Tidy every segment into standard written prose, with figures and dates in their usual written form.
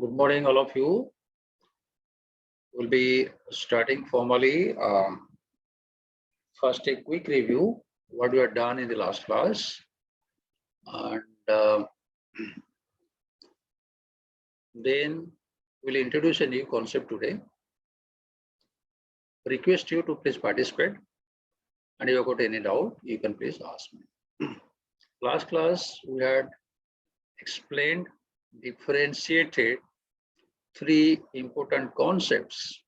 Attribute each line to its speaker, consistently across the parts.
Speaker 1: Good morning, all of you. We'll be starting formally. First, a quick review what we have done in the last class, and then we'll introduce a new concept today. Request you to please participate, and if you've got any doubt, you can please ask me. Last class we had explained, differentiated three important concepts: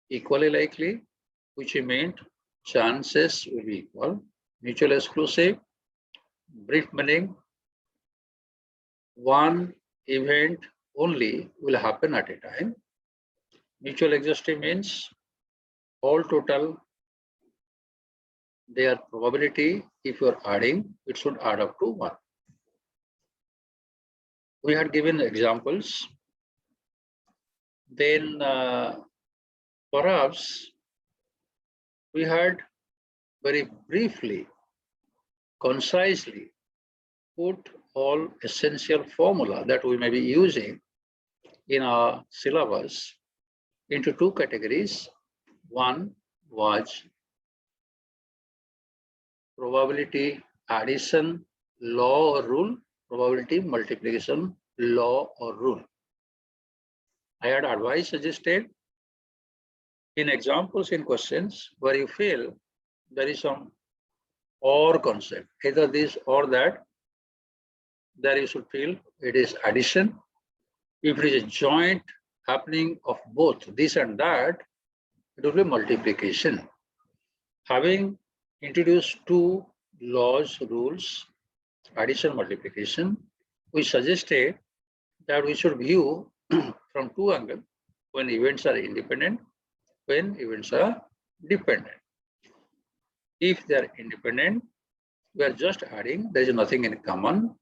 Speaker 1: equally likely, which meant chances will be equal; mutual exclusive, brief meaning one event only will happen at a time; mutual exhaustive means all total their probability, if you are adding, it should add up to 1. We had given examples. Then perhaps we had very briefly, concisely put all essential formula that we may be using in our syllabus into two categories. One was probability addition law or rule, probability multiplication law or rule. I had advised, suggested in examples in questions where you feel there is some or concept, either this or that, there you should feel it is addition. If it is a joint happening of both this and that, it will be multiplication. Having introduced two laws, rules, addition, multiplication, we suggested that we should view from two angles: when events are independent, when events are dependent. If they are independent, we are just adding, there is nothing in common.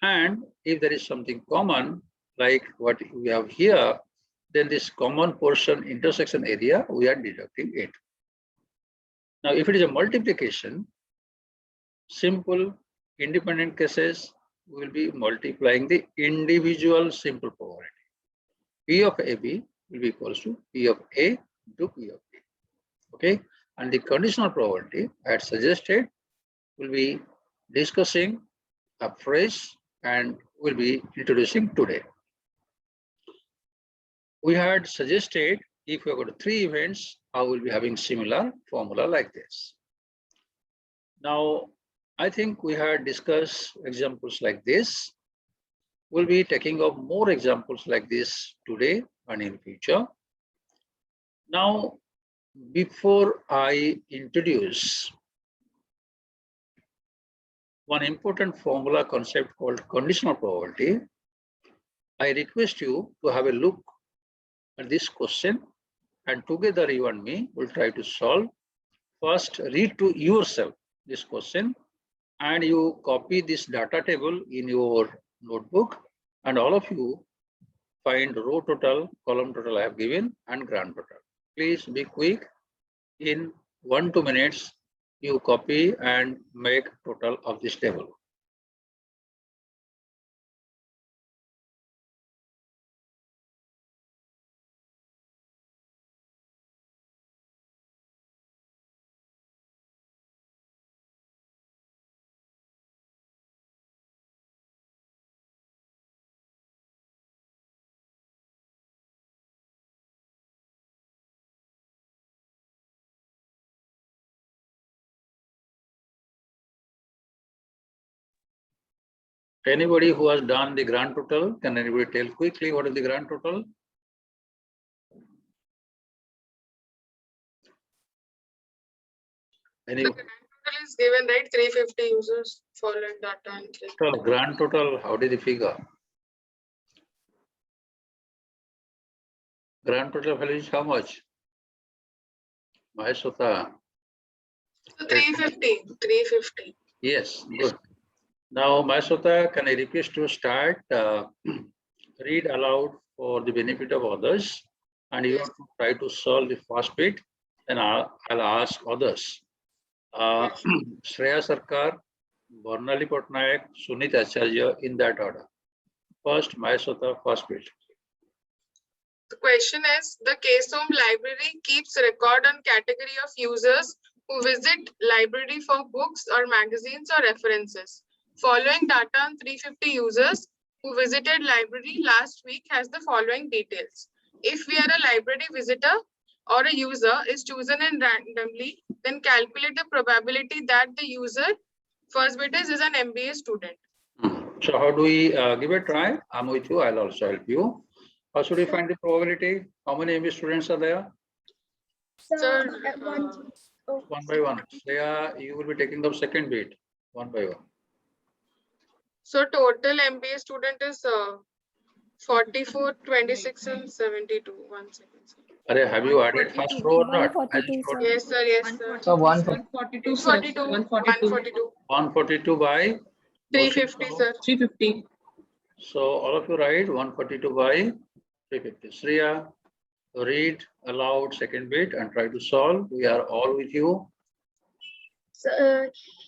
Speaker 1: And if there is something common, like what we have here, then this common portion intersection area, we are deducting it. Now, if it is a multiplication, simple independent cases, we will be multiplying the individual simple probability. P of AB will be equals to P of A to P of B. Okay, and the conditional probability I had suggested will be discussing afresh and will be introducing today. We had suggested if we have got 3 events, I will be having similar formula like this. Now, I think we had discussed examples like this. We'll be taking up more examples like this today and in future. Now, before I introduce one important formula concept called conditional probability, I request you to have a look at this question, and together you and me will try to solve. First, read to yourself this question, and you copy this data table in your notebook, and all of you find row total, column total I have given, and grand total. Please be quick. In 1-2 minutes, you copy and make total of this table. Anybody who has done the grand total, can anybody tell quickly what is the grand total?
Speaker 2: The grand total is given, right? 350 users followed data and
Speaker 1: So grand total, how did you figure? Grand total value is how much? Maheshwata.
Speaker 2: 350.
Speaker 1: Yes, good. Now, Maheshwata, can I request to start? Read aloud for the benefit of others, and you have to try to solve the first bit, and I'll ask others. Shreya Sarkar, Barnali Patnaik, Sunit Acharya, in that order. First, Maheshwata, first bit.
Speaker 2: The question is, the KSOM library keeps record on category of users who visit library for books or magazines or references. Following data on 350 users who visited library last week has the following details. If we are a library visitor or a user is chosen in randomly, then calculate the probability that the user, first bit is an MBA student.
Speaker 1: So how do we give a try? I'm with you. I'll also help you. How should we find the probability? How many MBA students are there?
Speaker 2: Sir,
Speaker 1: One by one. Shreya, you will be taking up second bit, one by one.
Speaker 2: So total MBA student is 44, 26 and 72. 1 second. Sir.
Speaker 1: Are, have you added first row or not?
Speaker 3: 142, sir.
Speaker 2: Yes, sir. Yes, sir.
Speaker 4: So
Speaker 2: 142, 142.
Speaker 1: 142 by
Speaker 2: 350, sir.
Speaker 4: 350.
Speaker 1: So all of you write 142 by 350. Shreya, read aloud second bit and try to solve. We are all with you.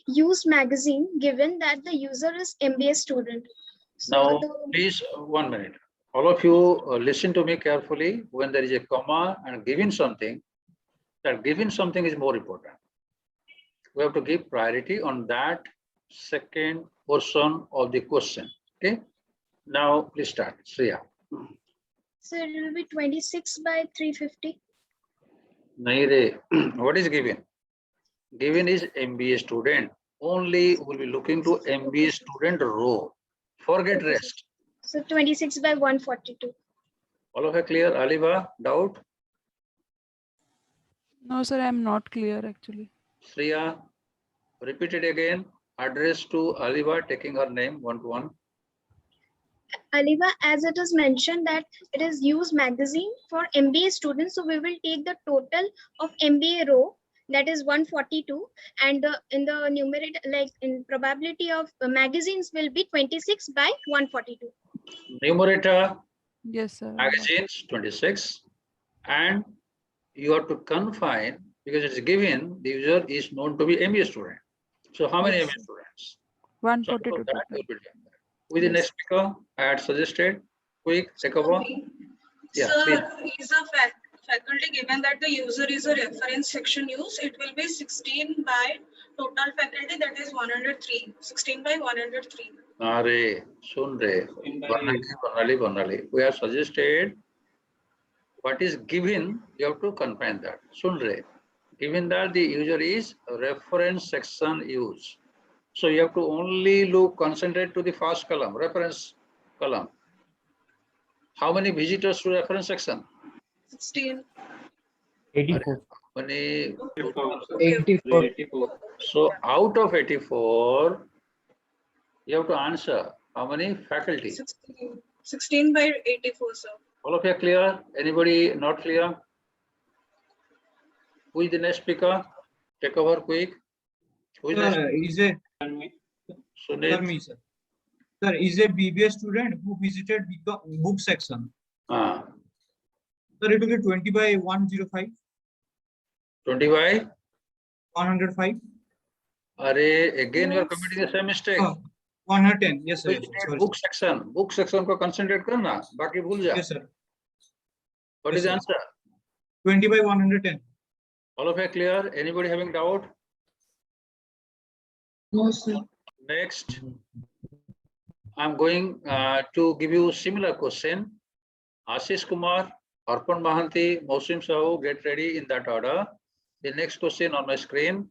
Speaker 3: Use magazine given that the user is MBA student. So
Speaker 1: Now,
Speaker 3: the-
Speaker 1: please, 1 minute. All of you listen to me carefully. When there is a comma and given something, that given something is more important. We have to give priority on that second portion of the question. Okay. Now, please start. Shreya.
Speaker 3: So it will be 26 by 350.
Speaker 1: Nahi re. What is given? Given is MBA student. Only will be looking to MBA student row. Forget rest.
Speaker 3: So 26 by 142.
Speaker 1: All of you clear? Aliva, doubt?
Speaker 5: No, sir, I'm not clear actually.
Speaker 1: Shreya, repeat it again. Address to Aliva, taking her name one to one.
Speaker 3: Aliva, as it is mentioned that it is use magazine for MBA students. So we will take the total of MBA row, that is 142, and in the numerator, like in probability of magazines will be 26 by 142.
Speaker 1: Numerator,
Speaker 5: Yes, sir.
Speaker 1: magazines 26, and you have to confine because it's given the user is known to be MBA student. So how many
Speaker 5: Yes.
Speaker 1: MBA students? So
Speaker 5: 142
Speaker 1: for that,
Speaker 5: total.
Speaker 1: we'll be done that. With the
Speaker 5: Yes.
Speaker 1: next speaker, I had suggested quick take over. Yeah, please.
Speaker 6: Sir, is a faculty given that the user is a reference section use, it will be 16 by total faculty, that is 103. 16 by 103.
Speaker 1: Are, sun re. Banali. We have suggested what is given, you have to confine that. Sun re. Given that the user is reference section use. So you have to only concentrate to the first column, reference column. How many visitors to reference section?
Speaker 6: 16.
Speaker 4: 84.
Speaker 1: Many.
Speaker 4: 84.
Speaker 1: So out of 84, you have to answer how many faculty.
Speaker 6: 16 by 84, sir.
Speaker 1: All of you are clear? Anybody not clear? Who is the next speaker? Take over quick. Who is next?
Speaker 7: Is a
Speaker 1: Sunil.
Speaker 7: sir. Sir, is a BBA student who visited book section.
Speaker 1: Ah,
Speaker 7: Sir, it will be 20 by 105.
Speaker 1: 20 by?
Speaker 7: 105.
Speaker 1: Are again you are committing the same mistake.
Speaker 7: 110. Yes, sir. Sorry,
Speaker 1: Book section. Book section को concentrate करना. बाकी भूल जा.
Speaker 7: yes, sir.
Speaker 1: What
Speaker 7: Yes,
Speaker 1: is the
Speaker 7: sir.
Speaker 1: answer?
Speaker 7: 20 by 110.
Speaker 1: All of you are clear? Anybody having doubt?
Speaker 4: No, sir.
Speaker 1: Next, I'm going to give you similar question. Ashish Kumar, Arpan Mahanti, Mausim Sahu, get ready in that order. The next question on my screen,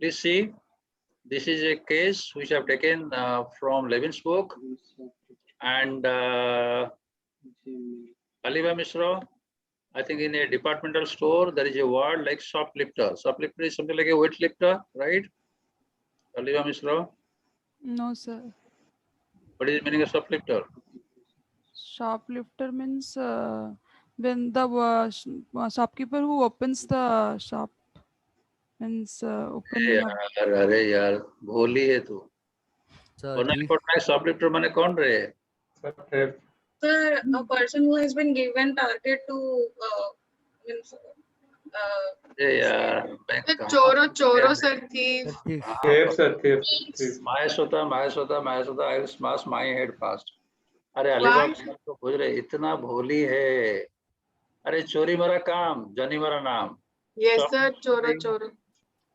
Speaker 1: please see. This is a case which I've taken from Levin's book. And Aliva Misra, I think in a departmental store, there is a word like shoplifter. Shoplifter is something like a weight lifter, right? Aliva Misra,
Speaker 5: No, sir.
Speaker 1: what is the meaning of shoplifter?
Speaker 5: Shoplifter means when the shopkeeper who opens the shop means opening up.
Speaker 1: अरे यार भोली है तू वरना report में shoplifter माने कौन रे
Speaker 6: Sir, a person who has been given target to means,
Speaker 1: अरे यार मैं
Speaker 2: The
Speaker 1: कहाँ
Speaker 2: choro, sir, thief.
Speaker 1: Maheshwata, I will smash my head fast. अरे अलीबाग को खोज रहे, इतना भोली है। अरे चोरी मरा काम, जानी मरा नाम।
Speaker 2: Yes, sir. Choro, choro.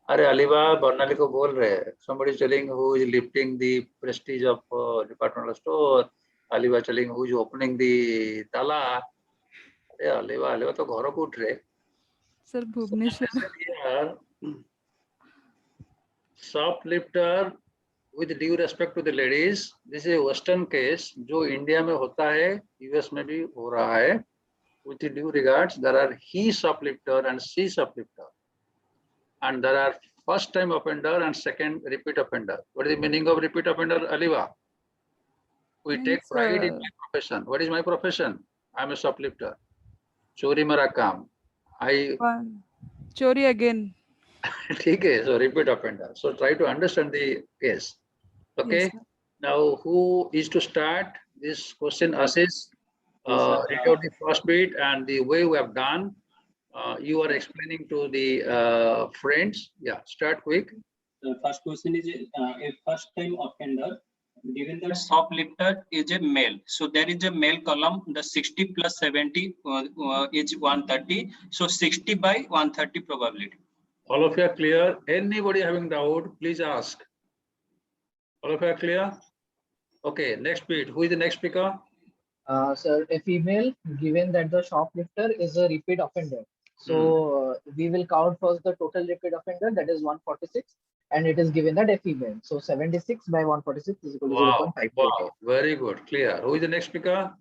Speaker 1: अरे अलीबाग बर्नाली को बोल रहे, somebody telling who is lifting the prestige of departmental store. Alibag telling who is opening the ताला। अरे अलीबाग तो घर को उठ रहे।
Speaker 5: Sir, Bhubaneswar.
Speaker 1: Here, shoplifter, with due respect to the ladies, this is a western case जो इंडिया में होता है, यूएस में भी हो रहा है। With due regards, there are he shoplifter and she shoplifter, and there are first time offender and second repeat offender. What is the meaning of repeat offender, Aliva? We take
Speaker 5: Means,
Speaker 1: pride in my profession. What is my profession? I am a shoplifter. Chori mara kaam. I
Speaker 5: Chori again.
Speaker 1: ठीक है, so repeat offender. So try to understand the case. Okay.
Speaker 5: Yes, sir.
Speaker 1: Now, who is to start this question? Assis, read out the first bit and the way we have done. You are explaining to the friends. Yeah, start quick.
Speaker 8: The first question is a first time offender. Given that shoplifter is a male, so there is a male column. The 60 plus 70 is 130. So 60 by 130 probability.
Speaker 1: All of you are clear? Anybody having doubt, please ask. All of you are clear? Okay, next bit. Who is the next speaker?
Speaker 4: Sir, a female, given that the shoplifter is a repeat offender. So we will count first the total repeat offender, that is 146, and it is given that a female. So 76 by 146 is equal to
Speaker 1: Wow,
Speaker 4: 0.5.
Speaker 1: wow, very good, clear. Who is the next speaker?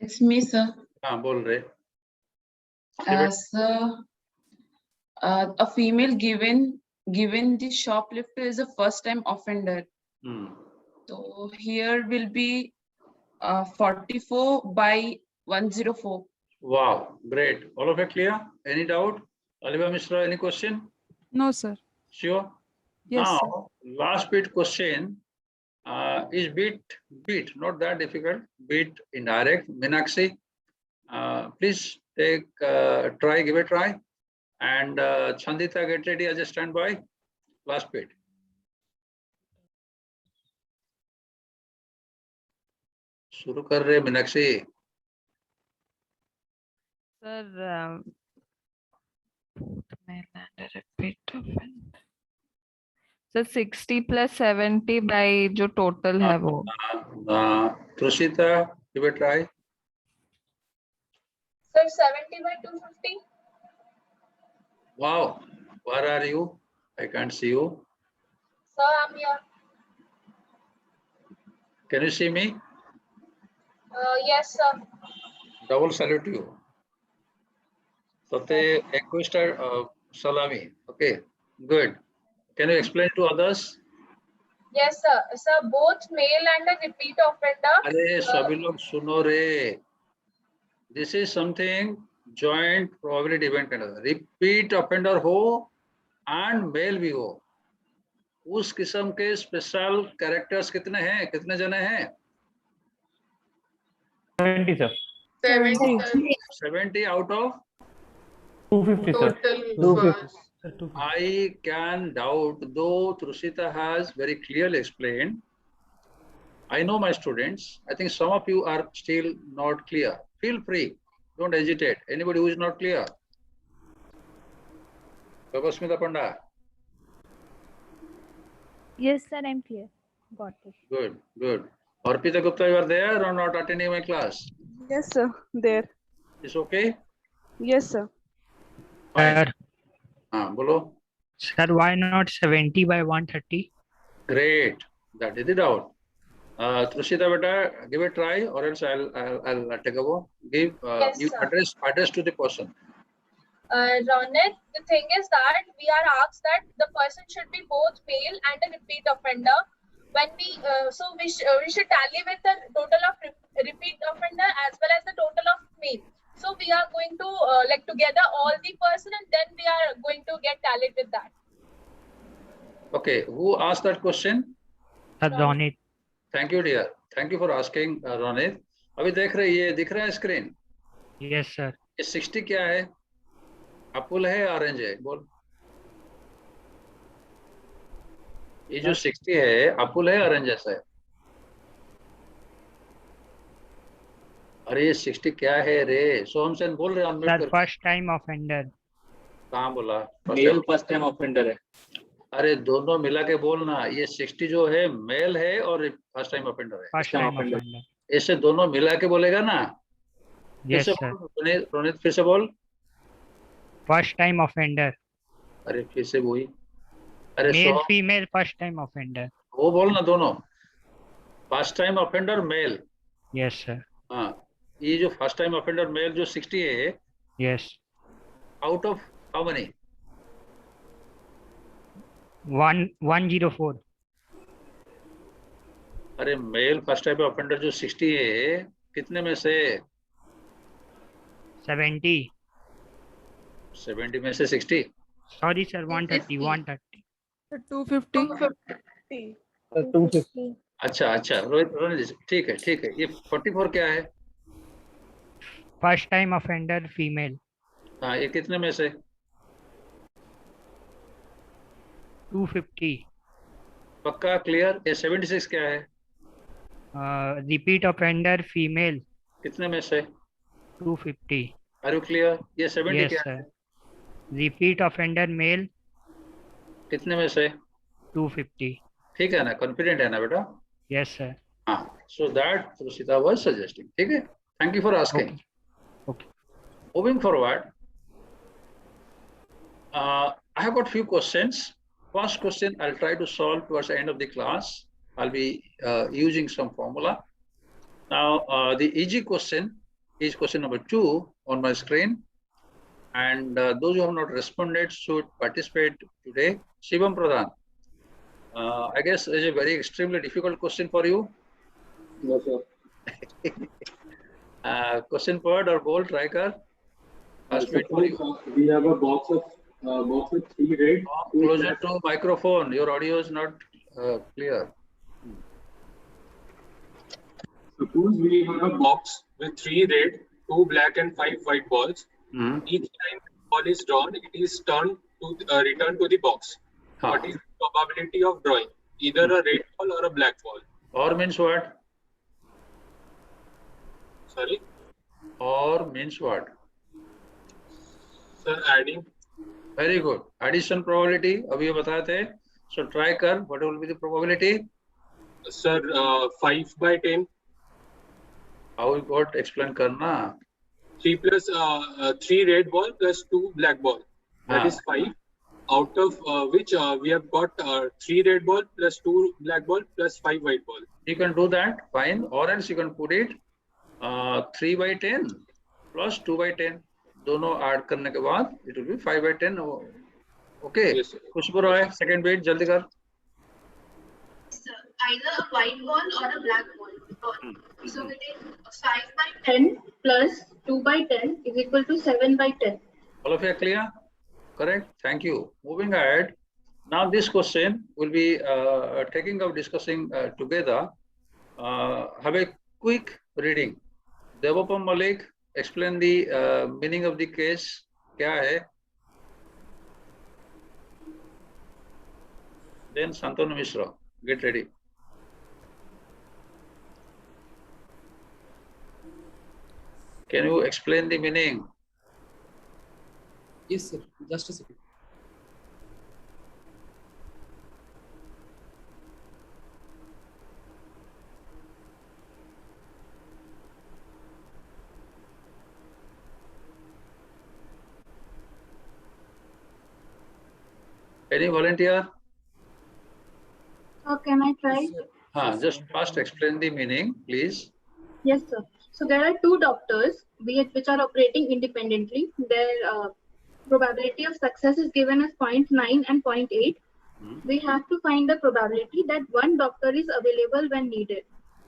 Speaker 9: It's me, sir.
Speaker 1: हाँ, बोल रहे.
Speaker 9: Sir, a female given the shoplifter is a first time offender. So here will be 44 by 104.
Speaker 1: Wow, great. All of you clear? Any doubt? Aliva Mishra, any question?
Speaker 5: No, sir.
Speaker 1: Sure.
Speaker 5: Yes, sir.
Speaker 1: Now, last bit question is bit, not that difficult. Bit indirect. Meenakshi, please take try, give a try. And Chandita, get ready as a standby. Last bit. शुरू कर रहे Meenakshi.
Speaker 10: Sir, male and a repeat offender. So 60 plus 70 by जो total है वो.
Speaker 1: Trushita, give a try.
Speaker 2: Sir, 70 by 250.
Speaker 1: Wow, where are you? I can't see you.
Speaker 2: Sir, I'm here.
Speaker 1: Can you see me?
Speaker 2: Yes, sir.
Speaker 1: Double salute to you. Sate Equistar Salami. Okay, good. Can you explain to others?
Speaker 2: Yes, sir. Sir, both male and a repeat offender.
Speaker 1: अरे सभी लोग सुनो रे. This is something joint probability event है. Repeat offender हो and male भी हो. उस किस्म के स्पेशल कैरेक्टर्स कितने हैं? कितने जने हैं?
Speaker 4: 70, sir.
Speaker 2: 70, sir.
Speaker 1: 70 out of
Speaker 4: 250, sir.
Speaker 2: Total.
Speaker 4: 250.
Speaker 1: I can doubt, though Trushita has very clearly explained. I know my students. I think some of you are still not clear. Feel free. Don't hesitate. Anybody who is not clear? Babasmita Panda.
Speaker 11: Yes, sir, I'm clear. Got it.
Speaker 1: Good, good. Arpita Gupta, you are there or not attending my class?
Speaker 12: Yes, sir. There.
Speaker 1: Is okay?
Speaker 12: Yes, sir.
Speaker 4: Sir,
Speaker 1: Bolo.
Speaker 4: sir, why not 70 by 130?
Speaker 1: Great. That is the doubt. Trushita, beta, give a try, or else I'll take a go. Give
Speaker 2: Yes,
Speaker 1: you
Speaker 2: sir.
Speaker 1: address to the person.
Speaker 2: Ronit, the thing is that we are asked that the person should be both male and a repeat offender. When we we should tally with the total of repeat offender as well as the total of male. So we are going to like together all the person, and then we are going to get tallied with that.
Speaker 1: Okay, who asked that question?
Speaker 4: Ronit.
Speaker 1: Thank you, dear. Thank you for asking, Ronit. अभी देख रहे ये दिख रहा है screen?
Speaker 4: Yes, sir.
Speaker 1: ये 60 क्या है? अपुल है ऑरेंज है? बोल. ये जो 60 है अपुल है ऑरेंज जैसा है? अरे ये 60 क्या है रे? सोहम सेन बोल रहे अनम्यूट
Speaker 13: सर
Speaker 1: कर।
Speaker 13: First time offender.
Speaker 1: कहाँ बोला?
Speaker 8: मेल फर्स्ट टाइम ऑफेंडर है।
Speaker 1: अरे दोनों मिला के बोलना, ये 60 जो है मेल है और फर्स्ट टाइम ऑफेंडर है।
Speaker 13: First time offender.
Speaker 1: ऐसे दोनों मिला के बोलेगा ना।
Speaker 13: Yes sir.
Speaker 1: रोनित फिर से बोल।
Speaker 13: First time offender.
Speaker 1: अरे फिर से वही। अरे
Speaker 13: male female first time offender.
Speaker 1: वो बोलना दोनों। First time offender male.
Speaker 13: Yes sir.
Speaker 1: हाँ, ये जो फर्स्ट टाइम ऑफेंडर मेल जो 60 है।
Speaker 13: Yes.
Speaker 1: Out of how many?
Speaker 13: 104।
Speaker 1: अरे मेल फर्स्ट टाइम ऑफेंडर जो 60 है, कितने में से?
Speaker 13: 70।
Speaker 1: 70 में से 60?
Speaker 13: Sorry sir 130। 130।
Speaker 5: 250।
Speaker 1: अच्छा अच्छा रोहित जी, ठीक है ठीक है। ये 44 क्या है?
Speaker 13: First time offender female.
Speaker 1: हाँ, ये कितने में से?
Speaker 13: 250।
Speaker 1: पक्का क्लियर? ये 76 क्या है?
Speaker 13: Repeat offender female.
Speaker 1: कितने में से?
Speaker 13: 250।
Speaker 1: Are you clear? ये 70
Speaker 13: यस
Speaker 1: क्या
Speaker 13: सर।
Speaker 1: है?
Speaker 13: Repeat offender male.
Speaker 1: कितने में से?
Speaker 13: 250।
Speaker 1: ठीक है ना? कॉन्फिडेंट है ना बेटा?
Speaker 13: Yes sir.
Speaker 1: हाँ, so that Ruchita was suggesting. ठीक है, thank you for asking.
Speaker 13: Okay.
Speaker 1: Moving forward, I have got few questions. First question I'll try to solve towards the end of the class. I'll be using some formula. Now, the easy question is question number 2 on my screen. And those who have not responded should participate today. Shivam Pradhan, I guess is a very extremely difficult question for you.
Speaker 8: No, sir.
Speaker 1: Question part or bold, try कर.
Speaker 8: We have a box with 3 red.
Speaker 1: Closer to microphone. Your audio is not clear.
Speaker 14: Suppose we have a box with 3 red, 2 black and 5 white balls. Each time the ball is drawn, it is turned to returned to the box. What is the probability of drawing? Either a red ball or a black ball.
Speaker 1: Or means what?
Speaker 14: Sorry?
Speaker 1: Or means what?
Speaker 14: Sir, adding.
Speaker 1: Very good. Addition probability. अभी ये बताए थे. So try कर. What will be the probability?
Speaker 14: Sir, 5 by 10.
Speaker 1: How you got explain करना?
Speaker 14: 3 plus 3 red ball plus 2 black ball. That is 5. Out of which we have got 3 red ball plus 2 black ball plus 5 white ball.
Speaker 1: You can do that. Fine. Or else you can put it 3 by 10 plus 2 by 10. दोनों add करने के बाद it will be 5 by 10. Okay. Khushboo Roy, second bit जल्दी कर.
Speaker 15: Sir, either a white ball or a black ball. So it is 5 by 10 plus 2 by 10 is equal to 7 by 10.
Speaker 1: All of you are clear? Correct. Thank you. Moving ahead. Now this question will be taking up discussing together. Have a quick reading. Devapam Malik, explain the meaning of the case. क्या है? Then Santanu Mishra, get ready. Can you explain the meaning?
Speaker 16: Yes, sir. Just a second.
Speaker 1: Any volunteer?
Speaker 15: So can I try?
Speaker 1: Just first explain the meaning, please.
Speaker 15: Yes, sir. So there are two doctors which are operating independently. Their probability of success is given as 0.9 and 0.8. We have to find the probability that one doctor is available when needed.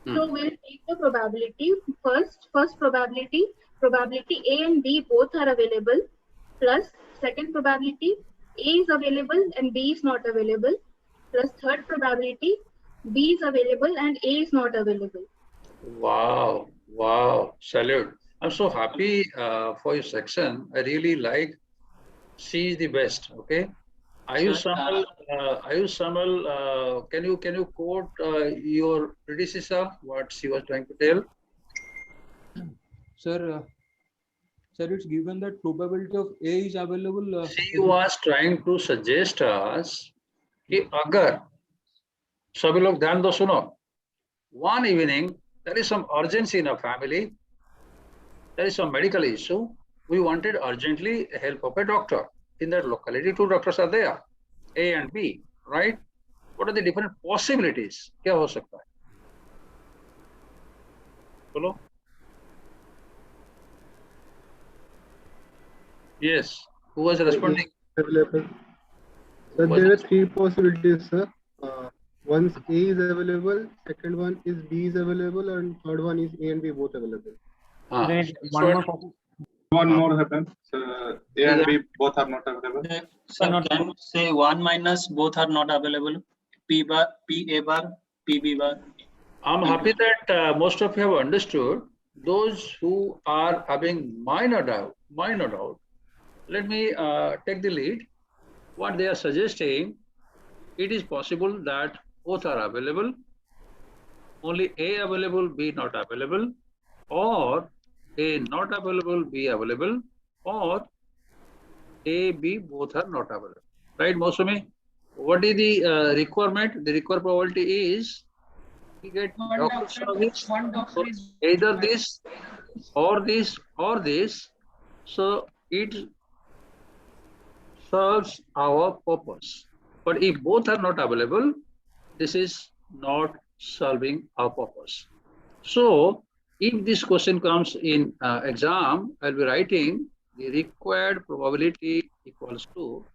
Speaker 15: So we'll take the probability first. First probability A and B both are available, plus second probability A is available and B is not available, plus third probability B is available and A is not available.
Speaker 1: Wow, wow, salute. I'm so happy for your section. I really like C is the best. Okay. Ayush Samal, can you quote your predecessor, what she was trying to tell?
Speaker 7: Sir, it's given that probability of A is available.
Speaker 1: She was trying to suggest us कि अगर सभी लोग ध्यान दो सुनो, one evening there is some urgency in a family, there is some medical issue, we wanted urgently help of a doctor. In that locality, 2 doctors are there, A and B, right? What are the different possibilities? क्या हो सकता है? बोलो. Yes, who was responding?
Speaker 16: Available. So there are 3 possibilities, sir. Once A is available, second one is B is available, and third one is A and B both available.
Speaker 14: One more happens. A and B both are not available.
Speaker 8: Sir, can you say 1 minus both are not available? P bar, P A bar, P B bar.
Speaker 1: I'm happy that most of you have understood. Those who are having minor doubt, let me take the lead. What they are suggesting, it is possible that both are available, only A available, B not available, or A not available, B available, or A, B both are not available. Right, Mosumi? What is the requirement? The required probability is we get doctor service, so either this or this or this, so it serves our purpose. But if both are not available, this is not solving our purpose. So if this question comes in exam, I'll be writing the required probability equals to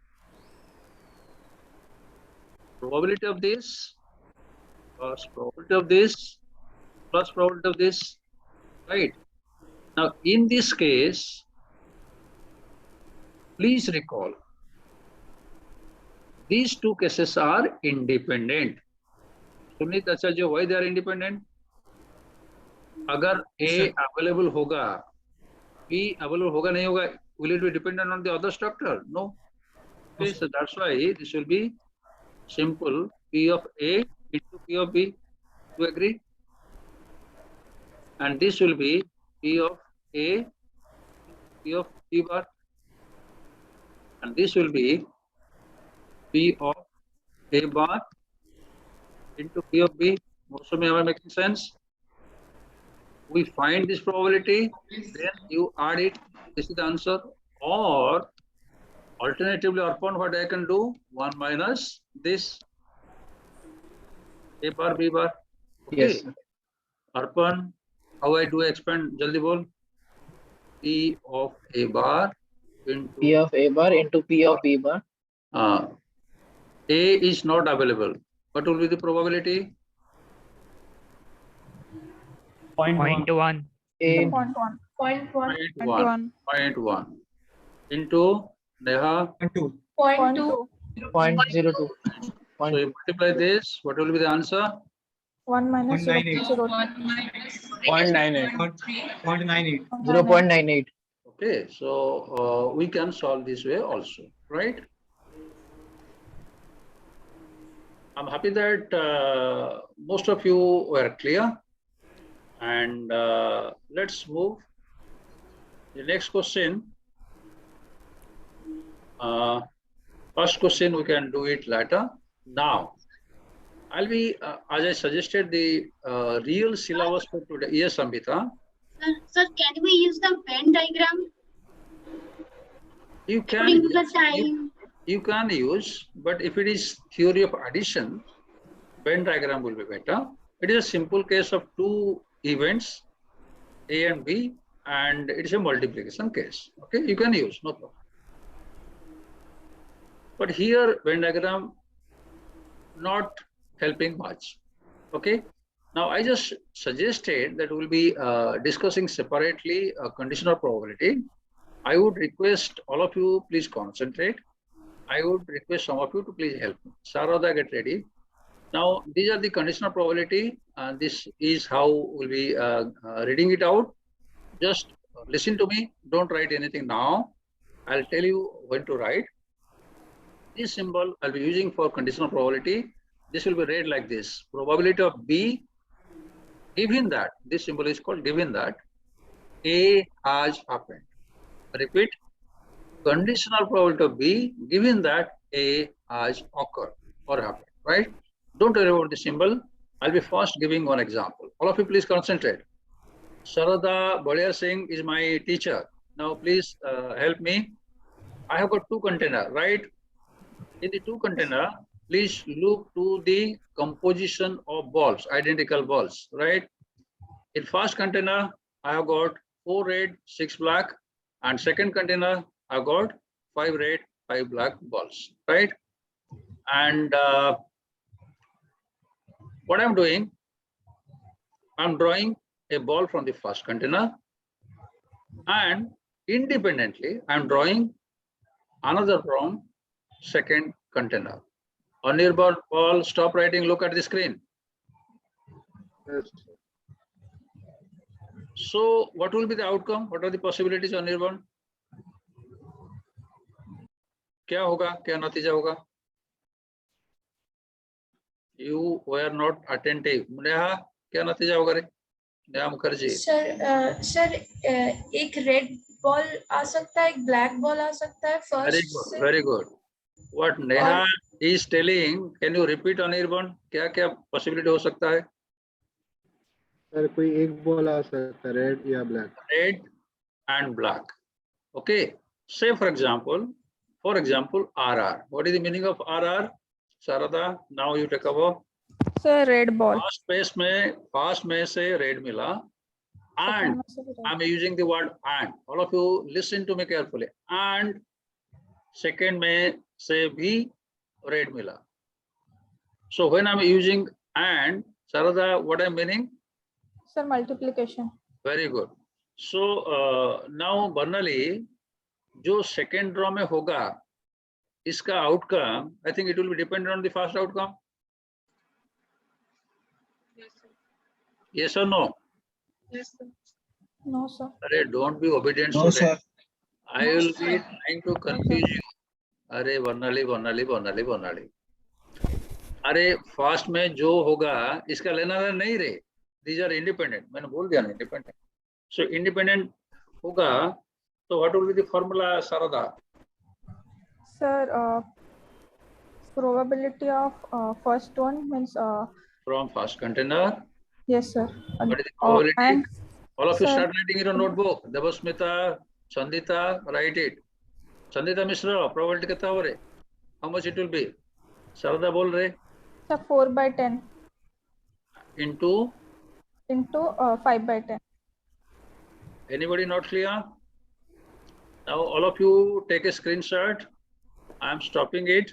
Speaker 1: probability of this plus probability of this plus probability of this, right? Now in this case, please recall, these 2 cases are independent. Sumit Acharya, why they are independent? अगर A available होगा, B available होगा नहीं होगा, will it be dependent on the other structure? No. Okay, so that's why this will be simple P of A into P of B. Do you agree? And this will be P of A, P of B bar, and this will be P of A bar into P of B. Most of me am I making sense? We find this probability, then you add it. This is the answer. Or alternatively, upon what I can do, 1 minus this A bar B bar. Okay.
Speaker 4: Yes.
Speaker 1: Arpan, how I do expand? Jaldi bol. P of A bar into
Speaker 4: P of A bar into P of B bar.
Speaker 1: A is not available. What will be the probability?
Speaker 13: 0.1.
Speaker 4: A
Speaker 1: 0.1 into Neha.
Speaker 12: 0.2.
Speaker 4: 0.02.
Speaker 1: So you multiply this, what will be the answer?
Speaker 12: 1 minus
Speaker 7: 0.98.
Speaker 12: 0.98.
Speaker 4: 0.98.
Speaker 1: Okay, so we can solve this way also, right? I'm happy that most of you were clear. And let's move. The next question. First question, we can do it later. Now, I'll be, as I suggested, the real syllabus for today. Yes, Amrita.
Speaker 3: Sir, can we use the Venn diagram?
Speaker 1: You can.
Speaker 3: According to the time.
Speaker 1: You can use, but if it is theory of addition, Venn diagram will be better. It is a simple case of 2 events, A and B, and it is a multiplication case. Okay, you can use, no problem. But here, Venn diagram not helping much. Okay, now I just suggested that we'll be discussing separately a conditional probability. I would request all of you, please concentrate. I would request some of you to please help me. Sarada, get ready. Now, these are the conditional probability. This is how we'll be reading it out. Just listen to me. Don't write anything now. I'll tell you when to write. This symbol I'll be using for conditional probability. This will be read like this. Probability of B, given that, this symbol is called given that A has happened. Repeat. Conditional probability of B given that A has occurred or happened, right? Don't worry about the symbol. I'll be first giving one example. All of you please concentrate. Sarada Balia Singh is my teacher. Now please help me. I have got two containers, right? In the two container, please look to the composition of balls, identical balls, right? In first container, I have got 4 red, 6 black, and second container, I have got 5 red, 5 black balls, right? And what I'm doing, I'm drawing a ball from the first container, and independently, I'm drawing another from second container. Anirban, Paul, stop writing, look at the screen.
Speaker 16: Yes.
Speaker 1: So what will be the outcome? What are the possibilities, Anirban? क्या होगा? क्या नतीजा होगा? You were not attentive. Neha, क्या नतीजा होगा रे? Neha Mukherjee.
Speaker 17: Sir एक रेड बॉल आ सकता है, एक ब्लैक बॉल आ सकता है first.
Speaker 1: Very good. What Neha is telling, can you repeat Anirban? क्या क्या possibility हो सकता है?
Speaker 16: सर कोई एक बॉल आ सकता है, रेड या black.
Speaker 1: Red and black. Okay. Say for example, RR. What is the meaning of RR? Sarada, now you take over.
Speaker 11: Sir, red ball.
Speaker 1: First में से red मिला, and I'm using the word and. All of you listen to me carefully. And second में से भी red मिला. So when I'm using and, Sarada, what I'm meaning?
Speaker 11: Sir, multiplication.
Speaker 1: Very good. So now Barnali, जो second draw में होगा, इसका outcome, I think it will be dependent on the first outcome.
Speaker 2: Yes, sir.
Speaker 1: Yes or no?
Speaker 2: Yes, sir.
Speaker 11: No, sir.
Speaker 1: Arey, don't be obedient.
Speaker 7: No,
Speaker 1: student.
Speaker 7: sir.
Speaker 1: I will be trying to confuse you. अरे Barnali. अरे first में जो होगा, इसका लेना देना नहीं रे. These are independent. मैंने बोल दिया ना independent. So independent होगा, so what will be the formula, Sarada?
Speaker 11: Sir, probability of first one means
Speaker 1: From first container.
Speaker 11: yes, sir.
Speaker 1: What is the probability?
Speaker 11: And
Speaker 1: All of you
Speaker 11: sir,
Speaker 1: start writing in your notebook. Devasmita, Sandita, write it. Sandita Mishra, probability कितना हो रहे? How much it will be? Sarada बोल रहे?
Speaker 11: sir, 4/10
Speaker 1: into
Speaker 11: 5/10.
Speaker 1: Anybody not clear? Now all of you take a screenshot. I am stopping it.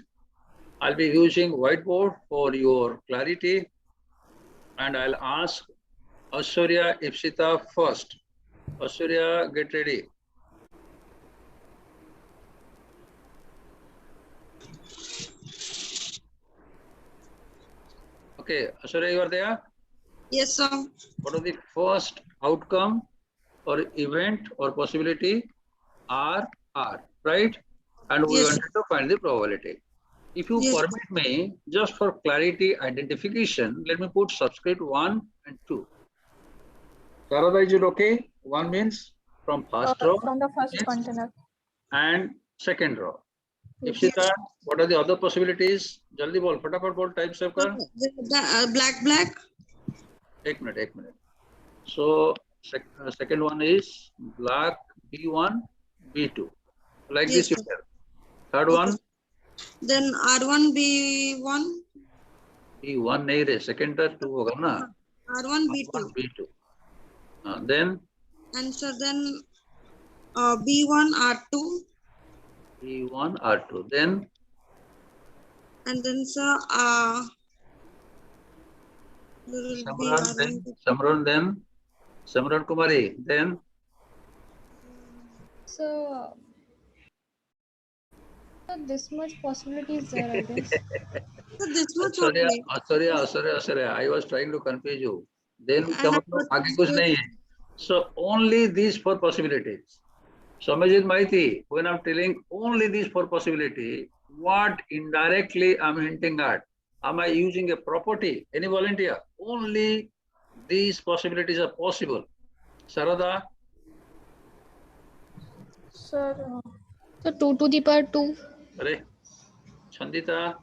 Speaker 1: I'll be using whiteboard for your clarity, and I'll ask Aishwarya, Ipsita first. Aishwarya, get ready. Okay, Aishwarya, you are there?
Speaker 18: Yes, sir.
Speaker 1: What is the first outcome or event or possibility? R, right? And we
Speaker 18: Yes.
Speaker 1: wanted to find the probability. If you
Speaker 18: Yes.
Speaker 1: permit me, just for clarity identification, let me put subscript 1 and 2. Sarada, is it okay? 1 means from first row
Speaker 11: From the first container.
Speaker 1: and second row.
Speaker 11: Yes.
Speaker 1: Ipsita, what are the other possibilities? Jaldi bol, fatafat bol, type save kar.
Speaker 18: Black.
Speaker 1: एक minute. So second one is black, B1, B2. Like
Speaker 18: Yes,
Speaker 1: this you
Speaker 18: sir.
Speaker 1: have. Third one,
Speaker 18: Then R1 B1.
Speaker 1: B1 नहीं रे, second or 2 होगा ना?
Speaker 18: R1 B2.
Speaker 1: B2. Then
Speaker 18: And so then B1 R2.
Speaker 1: B1, R2. Then
Speaker 18: And then sir there will be
Speaker 1: Samran, then Samran Kumari. Then
Speaker 3: So this much possibilities there, I guess.
Speaker 18: So this much
Speaker 1: sorry. I was trying to confuse you. Then क्या मतलब आगे कुछ नहीं है. So only these 4 possibilities. Samajit Maiti, when I'm telling only these 4 possibilities, what indirectly I'm hinting at? Am I using a property? Any volunteer? Only these possibilities are possible. Sarada,
Speaker 11: Sir,
Speaker 17: So 2 to the power 2.
Speaker 1: Arey, Chandita.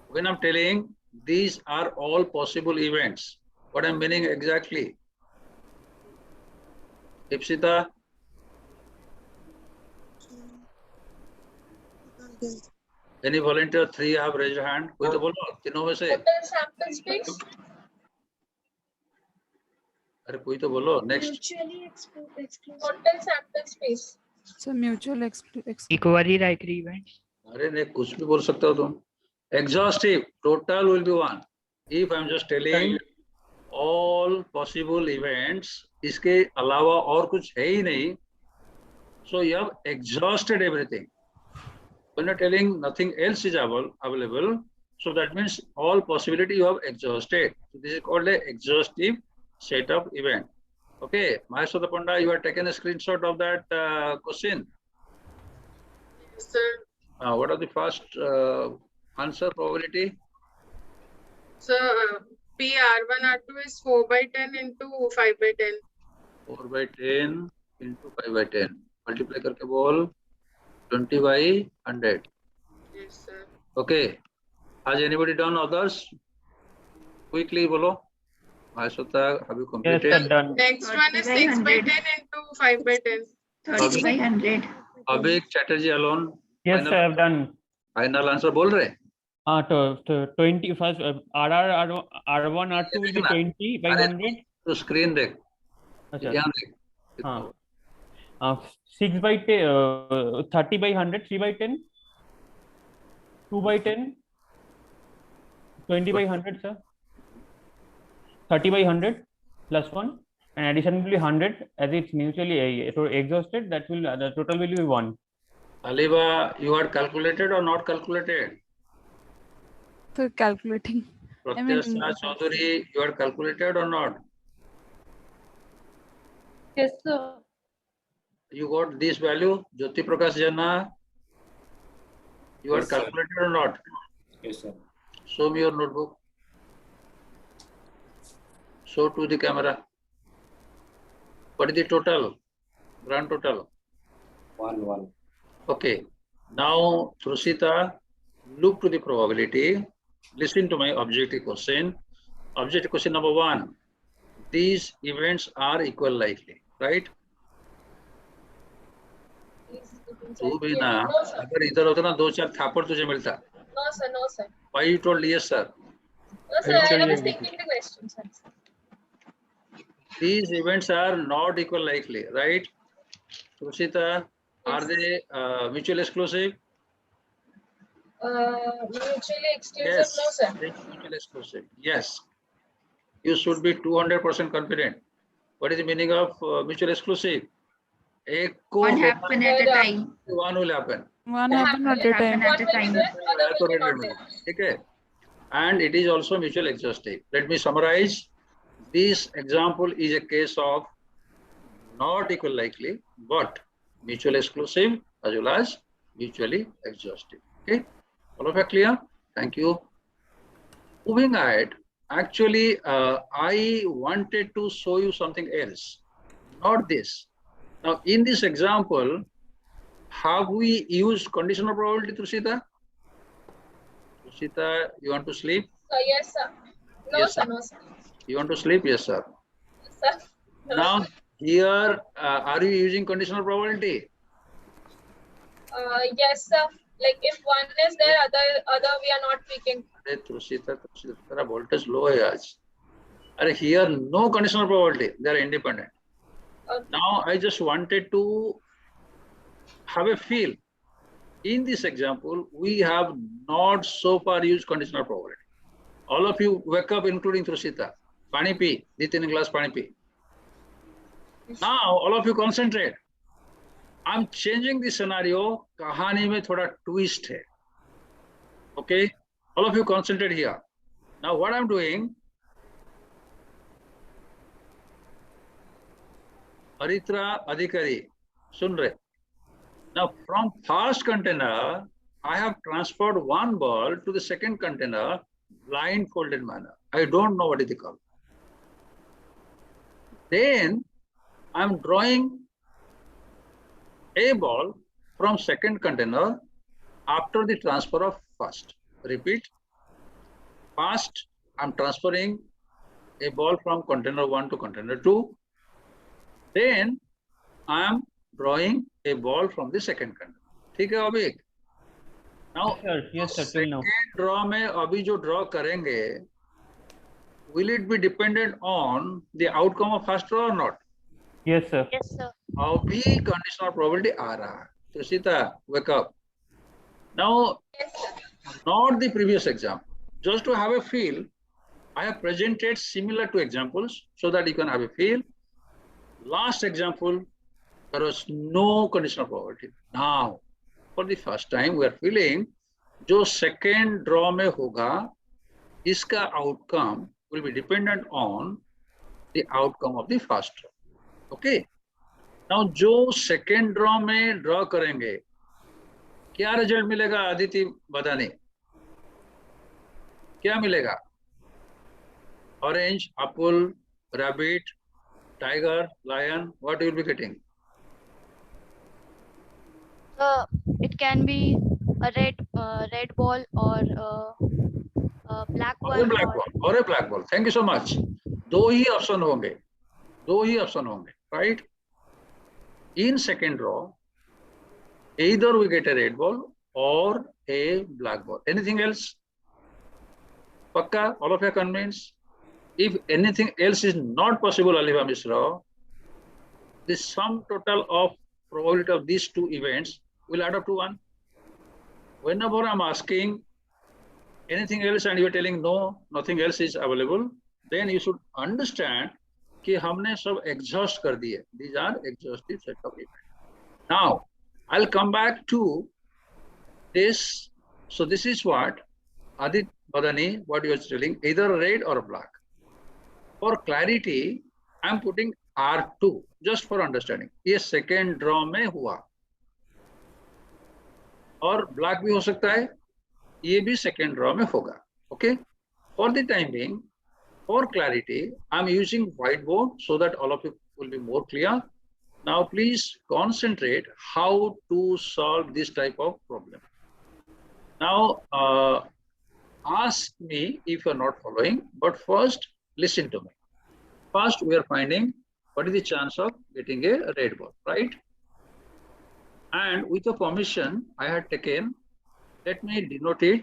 Speaker 1: When I'm telling these are all possible events, what I'm meaning exactly? Ipsita, any volunteer? 3 have raised your hand. कोई तो बोलो तीनों में से.
Speaker 17: Total sample space.
Speaker 1: अरे कोई तो बोलो. Next.
Speaker 17: Mutually exclusive. Total sample space.
Speaker 5: So mutual exclusion.
Speaker 13: Equally likely events.
Speaker 1: अरे नहीं कुछ भी बोल सकते हो तुम. Exhaustive total will be 1. If I'm just telling all possible events, इसके अलावा और कुछ है ही नहीं. So you have exhausted everything. When you're telling nothing else is available, so that means all possibility you have exhausted. So this is called a exhaustive set of event. Okay, Maheshwara Panda, you have taken a screenshot of that question.
Speaker 2: Yes, sir.
Speaker 1: What are the first answer probability?
Speaker 2: So P R1 R2 is 4 by 10 into 5 by 10.
Speaker 1: 4 by 10 into 5 by 10. Multiply करके बोल 20 by 100.
Speaker 2: Yes, sir.
Speaker 1: Okay. Has anybody done others? Quickly बोलो. Maheshwara, have you completed?
Speaker 13: Yes, sir, done.
Speaker 2: Next one is 6 by 10 into 5 by 10.
Speaker 1: 30
Speaker 2: by 100.
Speaker 1: Abhik Chatterjee alone.
Speaker 13: Yes, sir, I've done.
Speaker 1: Final answer बोल रहे.
Speaker 13: To 20 first R1 R2 will be 20 by 100.
Speaker 1: तो screen देख.
Speaker 13: अच्छा.
Speaker 1: ध्यान देख.
Speaker 13: 6 by 10, 30 by 100, 3 by 10, 2 by 10, 20 by 100, sir. 30 by 100 plus 1, and additionally 100 as it's mutually exhausted. That will the total will be 1.
Speaker 1: Aliba, you are calculated or not calculated?
Speaker 5: So calculating.
Speaker 1: Pratyasha Chaudhary, you are calculated or not?
Speaker 17: Yes, sir.
Speaker 1: You got this value, Jyoti Prakash Jana. You are
Speaker 14: Yes, sir.
Speaker 1: calculated or not?
Speaker 14: Yes, sir.
Speaker 1: Show me your notebook. Show to the camera. What is the total? Grand total?
Speaker 14: 1.
Speaker 1: Okay. Now, Trusita, look to the probability. Listen to my objective question. Objective question number 1. These events are equal likely, right? तू भी ना अगर इधर होता ना 2-4 थापड़ तुझे मिलता.
Speaker 17: No, sir. No, sir.
Speaker 1: Why you told yes, sir?
Speaker 17: No, sir. I was thinking the question, sir.
Speaker 1: These events are not equal likely, right? Trusita, are they mutually exclusive?
Speaker 17: Mutually exclusive,
Speaker 1: Yes.
Speaker 17: no, sir.
Speaker 1: They are mutually exclusive. Yes. You should be 200% confident. What is the meaning of mutual exclusive?
Speaker 17: One happen at a time.
Speaker 1: One will happen.
Speaker 5: One happen at a time.
Speaker 1: Okay. And it is also mutual exhaustive. Let me summarize. This example is a case of not equal likely, but mutually exclusive as well as mutually exhaustive. Okay. All of you clear? Thank you. Moving ahead, actually, I wanted to show you something else, not this. Now, in this example, have we used conditional probability, Trusita? Trusita, you want to sleep?
Speaker 17: Yes, sir. No,
Speaker 1: Yes,
Speaker 17: sir.
Speaker 1: sir.
Speaker 17: No, sir.
Speaker 1: You want to sleep? Yes, sir.
Speaker 17: Yes, sir. No,
Speaker 1: Now,
Speaker 17: sir.
Speaker 1: here, are you using conditional probability?
Speaker 17: Yes, sir. Like if one is there, other we are not picking.
Speaker 1: अरे Trusita, तेरा voltage low है आज. अरे here no conditional probability, they are independent.
Speaker 17: Okay.
Speaker 1: Now I just wanted to have a feel. In this example, we have not so far used conditional probability. All of you wake up, including Trusita. Pani pi, 2-3 glass pani pi. Now all of you concentrate. I'm changing the scenario. कहानी में थोड़ा twist है. Okay, all of you concentrate here. Now what I'm doing, Aritra Adhikari, सुन रहे. Now from first container, I have transferred one ball to the second container blindfolded manner. I don't know what is the color. Then I'm drawing a ball from second container after the transfer of first. Repeat. First, I'm transferring a ball from container 1 to container 2. Then I am drawing a ball from the second container. ठीक है अभी? Now,
Speaker 13: yes sir, till now.
Speaker 1: second draw में अभी जो draw करेंगे, will it be dependent on the outcome of first draw or not?
Speaker 13: Yes sir.
Speaker 17: Yes, sir.
Speaker 1: अभी conditional probability आ रहा है. Tushita, wake up. Now, not the previous example. Just to have a feel, I have presented similar two examples so that you can have a feel. Last example, there was no conditional probability. Now, for the first time, we are feeling जो second draw में होगा, इसका outcome will be dependent on the outcome of the first draw. Okay. Now, जो second draw में draw करेंगे, क्या result मिलेगा आदित्य बताने? क्या मिलेगा? Orange, apple, rabbit, tiger, lion. What you will be getting?
Speaker 17: It can be a red ball or a black
Speaker 1: Or
Speaker 17: ball.
Speaker 1: a black ball. Or a black ball. Thank you so much. दो ही option होंगे. दो ही option होंगे. Right? In second draw, either we get a red ball or a black ball. Anything else? Pakka? All of you are convinced? If anything else is not possible, Aliva Misra, the sum total of probability of these two events will add up to 1. Whenever I'm asking anything else and you're telling no, nothing else is available, then you should understand कि हमने सब exhaust कर दिए. These are exhaustive set of events. Now, I'll come back to this. So this is what Adit Badani, what you are telling, either red or black. For clarity, I'm putting R2 just for understanding. ये second draw में हुआ और black भी हो सकता है, ये भी second draw में होगा. Okay. For the time being, for clarity, I'm using whiteboard so that all of you will be more clear. Now, please concentrate how to solve this type of problem. Now, ask me if you're not following, but first listen to me. First, we are finding what is the chance of getting a red ball, right? And with the permission I had taken, let me denote it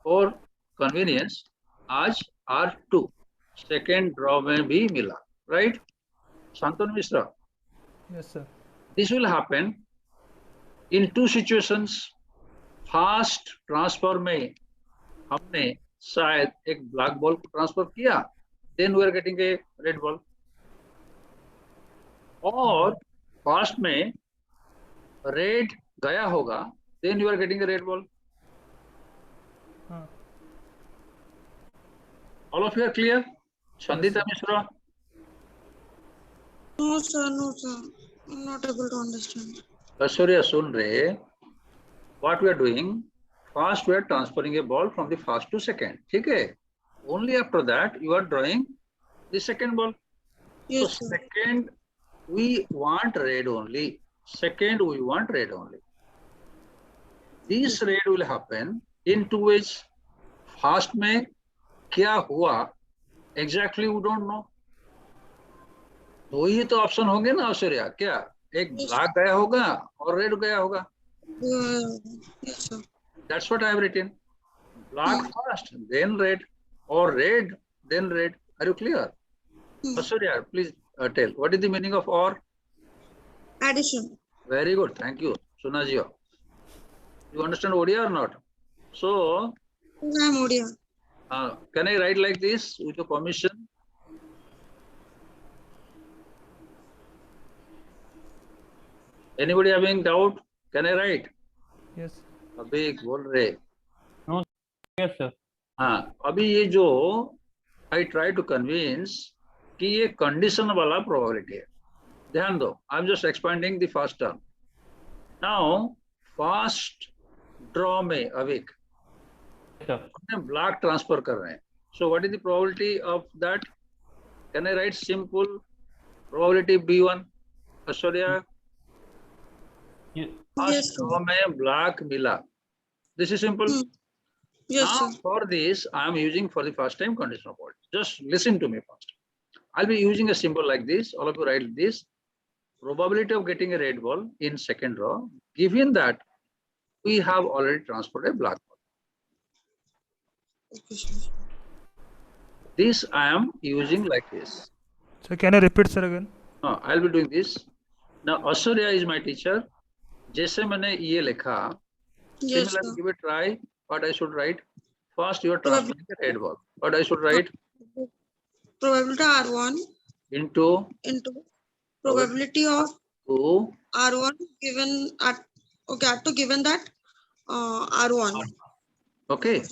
Speaker 1: for convenience as R2. Second draw में भी मिला, right? Shantanu Mishra.
Speaker 12: Yes, sir.
Speaker 1: This will happen in two situations. First transfer में हमने शायद एक black ball को transfer किया, then we are getting a red ball. और first में red गया होगा, then you are getting a red ball. All of you are clear? Shandita Mishra?
Speaker 18: No, sir. No, sir. I'm not able to understand.
Speaker 1: Asurya sun rahe. What we are doing? First, we are transferring a ball from the first to second. Okay. Only after that, you are drawing the second ball.
Speaker 18: Yes,
Speaker 1: so
Speaker 18: sir.
Speaker 1: second, we want red only. Second, we want red only. This red will happen in two ways. First, में क्या हुआ? Exactly, we don't know. दो ही तो option होंगे ना आश्चर्य, क्या एक ब्लैक गया होगा और रेड गया होगा?
Speaker 18: Yes, sir.
Speaker 1: That's what I have written. Black first, then red, or red, then red. Are you clear? Asurya, please tell. What is the meaning of or?
Speaker 18: Addition.
Speaker 1: Very good. Thank you, Sunajio. You understand Odia or not? So,
Speaker 18: I'm Odia.
Speaker 1: can I write like this with your permission? Anybody having doubt? Can I write?
Speaker 12: Yes.
Speaker 1: अभी बोल रहे.
Speaker 13: No. Yes, sir.
Speaker 1: हाँ, अभी ये जो I try to convince कि ये condition वाला probability है. ध्यान दो. I'm just expanding the first term. Now, first draw में अविक हमने black transfer कर रहे हैं. So, what is the probability of that? Can I write simple probability B1? Asurya? First row में black मिला. This is simple.
Speaker 18: Yes,
Speaker 1: Now
Speaker 18: sir.
Speaker 1: for this, I am using for the first time conditional probability. Just listen to me first. I'll be using a symbol like this. All of you write this. Probability of getting a red ball in second row, given that we have already transferred a black ball. This I am using like this.
Speaker 12: So can I repeat, sir, again?
Speaker 1: I'll be doing this. Now Asurya is my teacher. जैसे मैंने ये लिखा,
Speaker 18: Yes,
Speaker 1: similarly
Speaker 18: sir.
Speaker 1: give a try. What I should write? First, you are transferring the red ball. What I should write?
Speaker 18: Probability R1
Speaker 1: Into
Speaker 18: probability of
Speaker 1: two.
Speaker 18: R1 given at given that R1.
Speaker 1: Okay.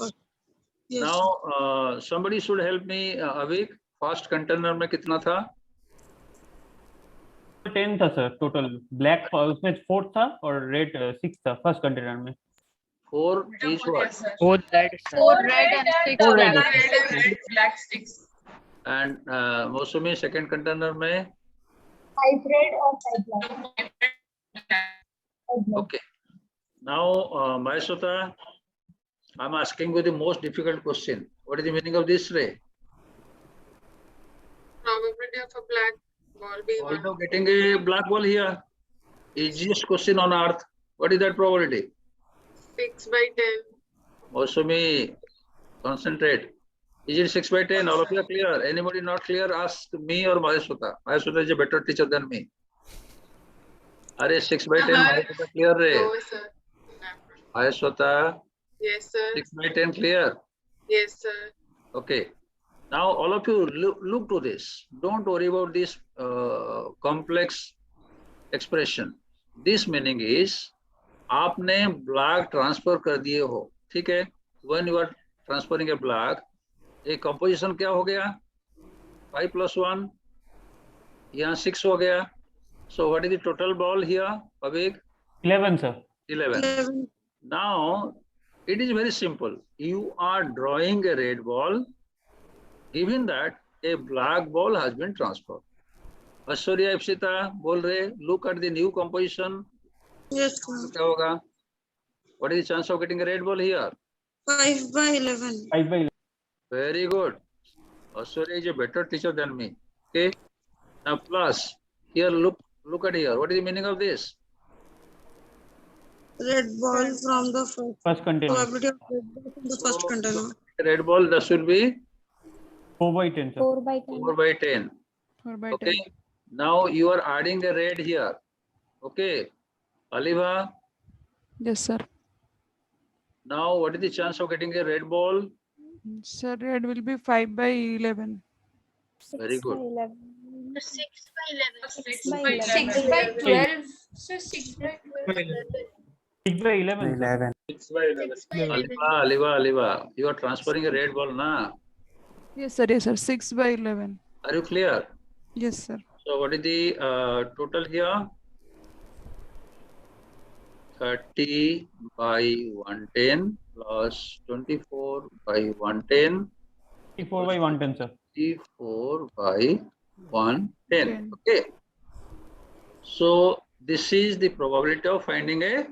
Speaker 18: Yes.
Speaker 1: Now somebody should help me. Avik, first container में कितना था?
Speaker 13: 10 था sir total. Black उसमें 4 था और red 6 था first container में.
Speaker 1: 4 is what?
Speaker 9: 4 red, 4 red and 6
Speaker 13: 4
Speaker 9: black.
Speaker 13: red.
Speaker 9: Black 6.
Speaker 1: And Mosumi second container में
Speaker 15: 5 red or 5 black.
Speaker 1: okay. Now Maheshwata, I'm asking you the most difficult question. What is the meaning of this ray?
Speaker 2: Probability of a black ball being
Speaker 1: Although getting a black ball here, easiest question on earth. What is that probability?
Speaker 2: 6 by 10.
Speaker 1: Mosumi, concentrate. Is it 6 by 10? All of you are clear. Anybody not clear? Ask me or Maheshwata. Maheshwata is a better teacher than me. Are 6 by 10? Maheshwata clear ray.
Speaker 2: No, sir.
Speaker 1: Maheshwata.
Speaker 2: Yes, sir.
Speaker 1: 6 by 10 clear.
Speaker 2: Yes, sir.
Speaker 1: Okay. Now all of you look to this. Don't worry about this complex expression. This meaning is आपने black transfer कर दिए हो, ठीक है? When you are transferring a black, एक composition क्या हो गया? 5 plus 1, यहाँ 6 हो गया. So what is the total ball here, Avik?
Speaker 13: 11 sir.
Speaker 1: 11. Now it is very simple. You are drawing a red ball, given that a black ball has been transferred. Aishwarya, Ipsita बोल रहे, look at the new composition.
Speaker 18: Yes, sir.
Speaker 1: क्या होगा? What is the chance of getting a red ball here?
Speaker 18: 5 by 11.
Speaker 13: 5 by 11.
Speaker 1: Very good. Aishwarya is a better teacher than me. Okay. Now plus here, look at here. What is the meaning of this?
Speaker 18: Red ball from the
Speaker 13: First container.
Speaker 18: probability of red ball from the first container.
Speaker 1: Red ball, that should be
Speaker 13: 4 by 10 sir.
Speaker 15: 4 by 10.
Speaker 1: 4 by 10.
Speaker 5: 4 by 10.
Speaker 1: Okay. Now you are adding a red here. Okay. Aliva,
Speaker 5: Yes, sir.
Speaker 1: now what is the chance of getting a red ball?
Speaker 5: Sir, red will be 5 by 11.
Speaker 1: Very good.
Speaker 3: 6 by 11.
Speaker 17: 6 by 12. So 6 by 12.
Speaker 13: 6 by 11.
Speaker 14: 6 by 11.
Speaker 1: Aliva, you are transferring a red ball, na?
Speaker 5: Yes, sir. Yes, sir. 6 by 11.
Speaker 1: Are you clear?
Speaker 5: Yes, sir.
Speaker 1: So what is the total here? 30 by 110 plus 24 by 110.
Speaker 13: 24 by 110 sir.
Speaker 1: 24 by 110. Okay. So this is the probability of finding a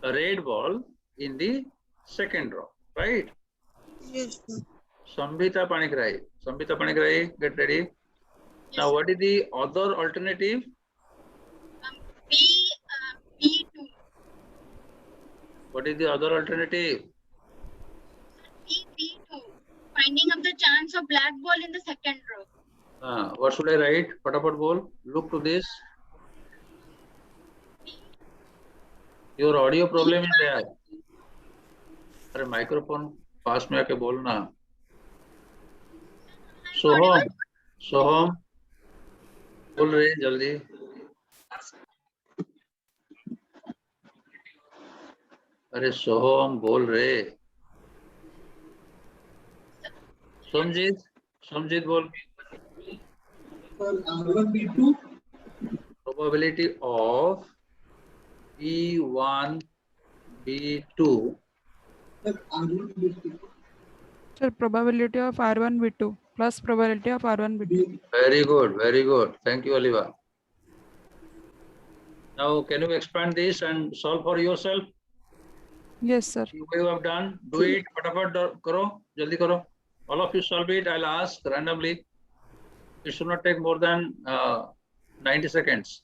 Speaker 1: red ball in the second row, right?
Speaker 18: Yes, sir.
Speaker 1: Sambhita Panikrai, get ready. Now what is the other alternative?
Speaker 3: B2.
Speaker 1: What is the other alternative?
Speaker 3: B2. Finding of the chance of black ball in the second row.
Speaker 1: What should I write? Fatapat bol. Look to this. Your audio problem is there. अरे microphone पास में आके बोलना. सोहम बोल रहे जल्दी. अरे सोहम बोल रहे. सोमजीत बोल. Probability of B1, B2.
Speaker 5: Sir, probability of R1 B2 plus probability of R1 B2.
Speaker 1: Very good, very good. Thank you, Oliva. Now, can you expand this and solve for yourself?
Speaker 5: Yes, sir.
Speaker 1: You have done. Do it. Fatapat karo. Jaldi karo. All of you solve it. I'll ask randomly. It should not take more than 90 seconds.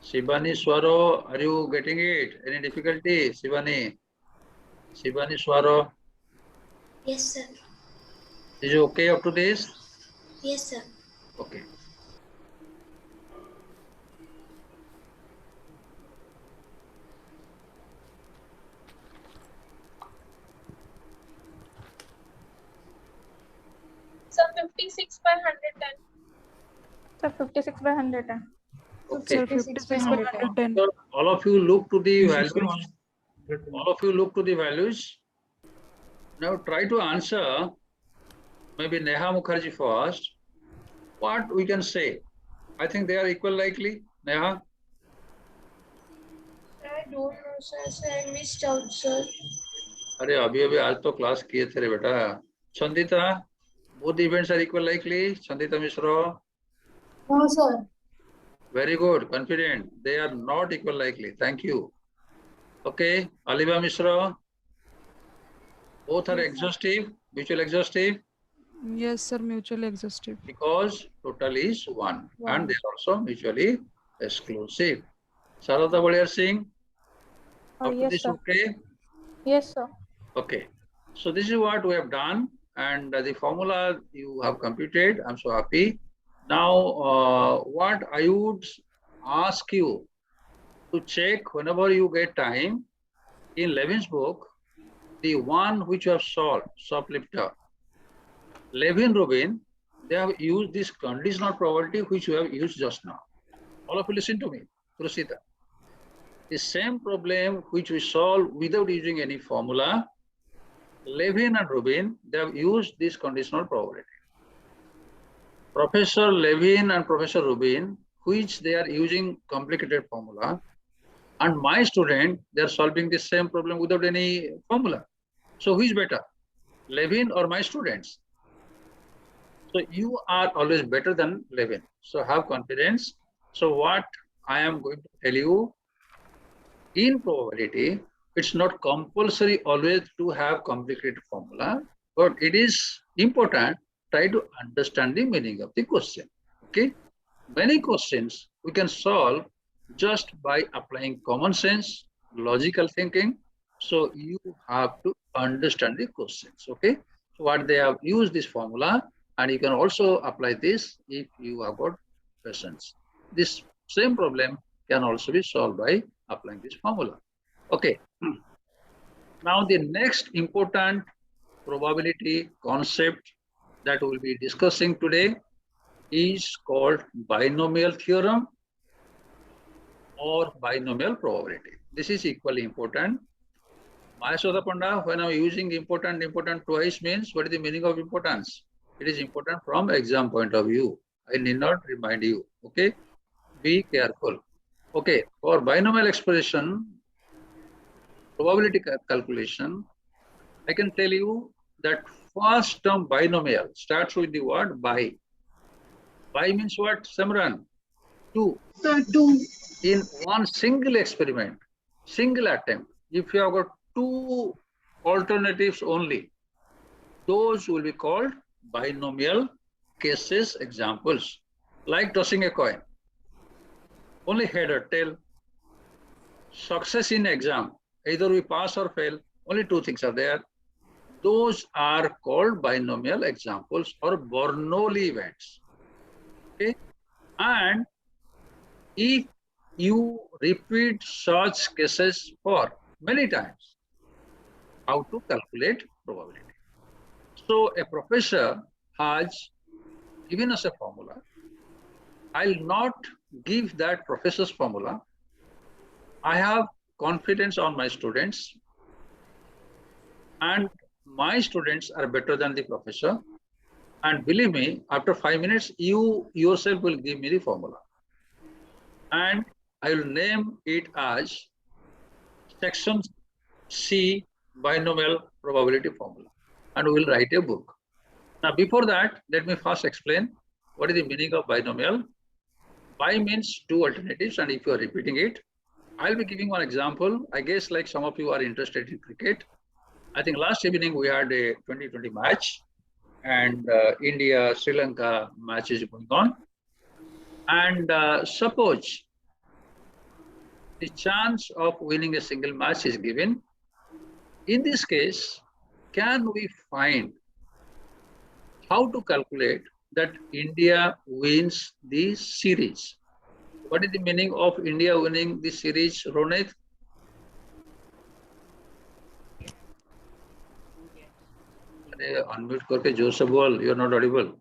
Speaker 1: Shivani Swaro, are you getting it? Any difficulty, Shivani? Shivani Swaro,
Speaker 19: Yes, sir.
Speaker 1: is you okay up to this?
Speaker 19: Yes, sir.
Speaker 1: Okay.
Speaker 6: So 56 by 110.
Speaker 11: So 56 by 110.
Speaker 1: Okay.
Speaker 5: Sir, 56 by 110.
Speaker 1: So all of you look to the values. All of you look to the values. Now try to answer. Maybe Neha Mukherjee first. What we can say? I think they are equal likely. Neha.
Speaker 17: I don't know, sir. So I missed out, sir.
Speaker 1: अरे अभी अभी आज तो class किए थे रे बेटा. Chandita, both events are equal likely. Chandita Mishra.
Speaker 19: No, sir.
Speaker 1: Very good, confident. They are not equal likely. Thank you. Okay, Aliba Mishra. Both are exhaustive, mutual exhaustive.
Speaker 5: Yes, sir. Mutually exhaustive.
Speaker 1: Because total is 1 and they are also mutually exclusive. Sarada Valia Singh. Up to
Speaker 11: Yes,
Speaker 1: this
Speaker 11: sir.
Speaker 1: okay?
Speaker 11: Yes, sir.
Speaker 1: Okay. So this is what we have done, and the formula you have computed. I'm so happy. Now, what I would ask you to check whenever you get time in Levin's book, the one which you have solved, Shoplifter. Levin Rubin, they have used this conditional probability which you have used just now. All of you listen to me, Krusita. The same problem which we solve without using any formula, Levin and Rubin, they have used this conditional probability. Professor Levin and Professor Rubin, which they are using complicated formula, and my student, they are solving the same problem without any formula. So who is better, Levin or my students? So you are always better than Levin. So have confidence. So what I am going to tell you, in probability, it's not compulsory always to have complicated formula, but it is important. Try to understand the meaning of the question. Okay, many questions we can solve just by applying common sense, logical thinking. So you have to understand the questions. Okay, so what they have used this formula, and you can also apply this if you have got questions. This same problem can also be solved by applying this formula. Okay. Now the next important probability concept that we will be discussing today is called binomial theorem or binomial probability. This is equally important. Maheshwara Panda, when I'm using important twice means what is the meaning of importance? It is important from exam point of view. I need not remind you. Okay, be careful. Okay, for binomial expression, probability calculation, I can tell you that first term binomial starts with the word bi. Bi means what, Samran? 2.
Speaker 15: So 2.
Speaker 1: In one single experiment, single attempt, if you have got 2 alternatives only, those will be called binomial cases examples. Like tossing a coin, only head or tail. Success in exam, either we pass or fail, only 2 things are there. Those are called binomial examples or Bernoulli events. Okay, and if you repeat such cases for many times, how to calculate probability? So a professor has given us a formula. I'll not give that professor's formula. I have confidence on my students, and my students are better than the professor. And believe me, after 5 minutes, you yourself will give me the formula. and I will name it as section C binomial probability formula, and we will write a book. Now, before that, let me first explain what is the meaning of binomial. Bi means two alternatives, and if you are repeating it, I'll be giving one example. I guess like some of you are interested in cricket. I think last evening we had a 2020 match, and India-Sri Lanka match is going on. And suppose the chance of winning a single match is given. In this case, can we find how to calculate that India wins the series? What is the meaning of India winning the series, Ronit? Unmute करके जोर से बोल. You are not audible.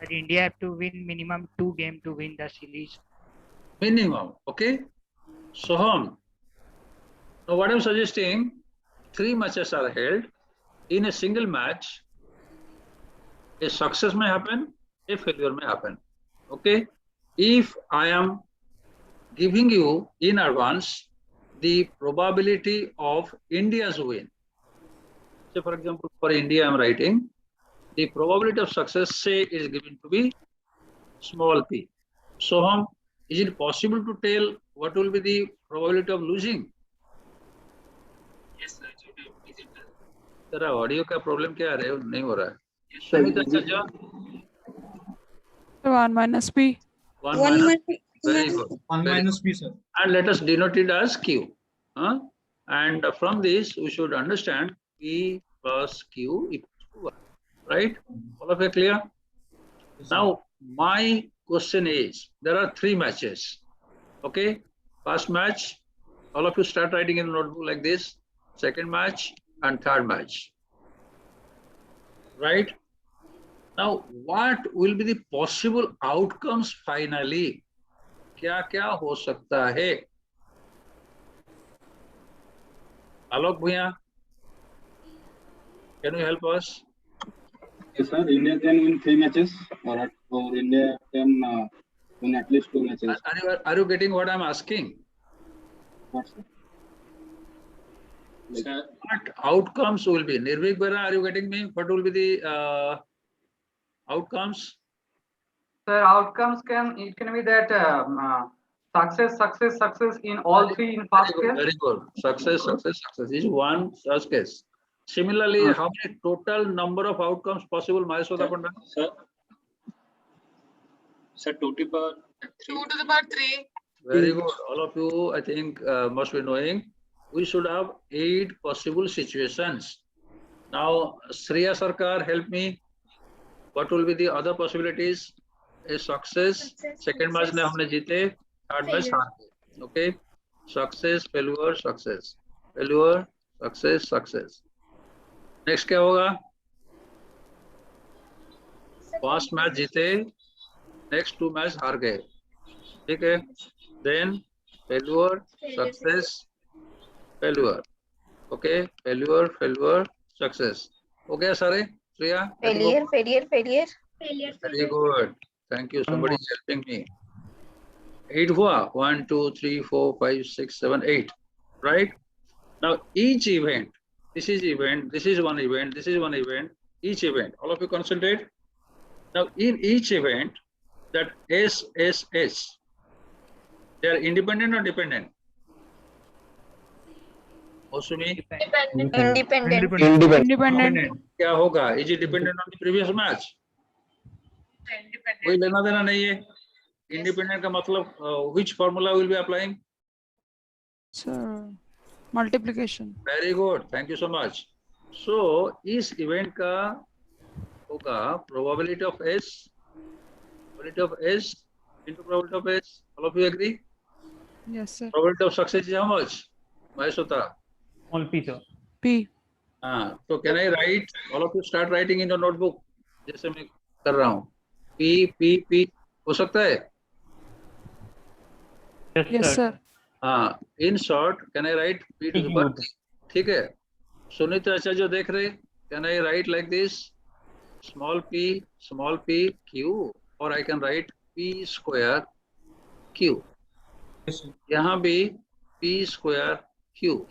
Speaker 20: That India have to win minimum 2 games to win the series.
Speaker 1: Minimum, okay. Soham, now what I'm suggesting, 3 matches are held. In a single match, a success may happen, a failure may happen. Okay. If I am giving you in advance the probability of India's win, say for example, for India, I'm writing the probability of success, say, is given to be small p. Soham, is it possible to tell what will be the probability of losing?
Speaker 8: Yes, sir.
Speaker 1: तेरा audio का problem क्या है? नहीं हो रहा है. सुमित आचार्य.
Speaker 5: 1 minus p.
Speaker 1: 1 minus. Very good.
Speaker 7: 1 minus p, sir.
Speaker 1: And let us denote it as q. And from this, we should understand p plus q equals to 1. Right? All of you clear? Now, my question is, there are 3 matches. Okay? First match, all of you start writing in the notebook like this. Second match and third match. Right? Now, what will be the possible outcomes finally? क्या-क्या हो सकता है? Alok Bhuya, can you help us?
Speaker 21: Yes, sir. India can win 3 matches, or India can win at least 2 matches.
Speaker 1: Are you getting what I'm asking?
Speaker 21: What, sir?
Speaker 1: What outcomes will be? Nirvik Bera, are you getting me? What will be the outcomes?
Speaker 22: Sir, outcomes can be that success in all 3 in first case.
Speaker 1: Very good. Success is one such case. Similarly, how many total number of outcomes possible? Maheshwara Pandit?
Speaker 8: Sir, 2 to the power
Speaker 2: 2 to the power 3.
Speaker 1: Very good. All of you, I think, must be knowing. We should have 8 possible situations. Now, Shreya Sarkar, help me. What will be the other possibilities? A success. Second match ne humne jeete. Third match हार गए. Okay. Success, failure, success. Failure, success, success. Next क्या होगा? First match जीते. Next 2 match हार गए. ठीक है. Then failure, success, failure. Okay. Failure, success. Okay, sorry. Shreya.
Speaker 9: Failure.
Speaker 1: Very good. Thank you. Somebody is helping me. 8 हुआ. 1, 2, 3, 4, 5, 6, 7, 8. Right? Now each event, this is event, this is one event, this is one event, each event. All of you concentrate. Now in each event, that SSS, they are independent or dependent? Osumi?
Speaker 9: Independent.
Speaker 1: क्या होगा? Is it dependent on the previous match? कोई लेना देना नहीं है. Independent का मतलब which formula will be applying?
Speaker 5: Sir, multiplication.
Speaker 1: Very good. Thank you so much. So इस event का होगा probability of S into probability of S. All of you agree?
Speaker 5: Yes, sir.
Speaker 1: Probability of success is how much? Maheshwara?
Speaker 13: Small p, sir.
Speaker 5: P.
Speaker 1: So can I write? All of you start writing in your notebook. जैसे मैं कर रहा हूँ. P हो सकता है?
Speaker 5: Yes, sir.
Speaker 1: In short, can I write P to the power 3? ठीक है. सुनीता आचार्य देख रहे? Can I write like this? Small p q, or I can write p square Q.
Speaker 7: Yes, sir.
Speaker 1: यहाँ भी P square Q.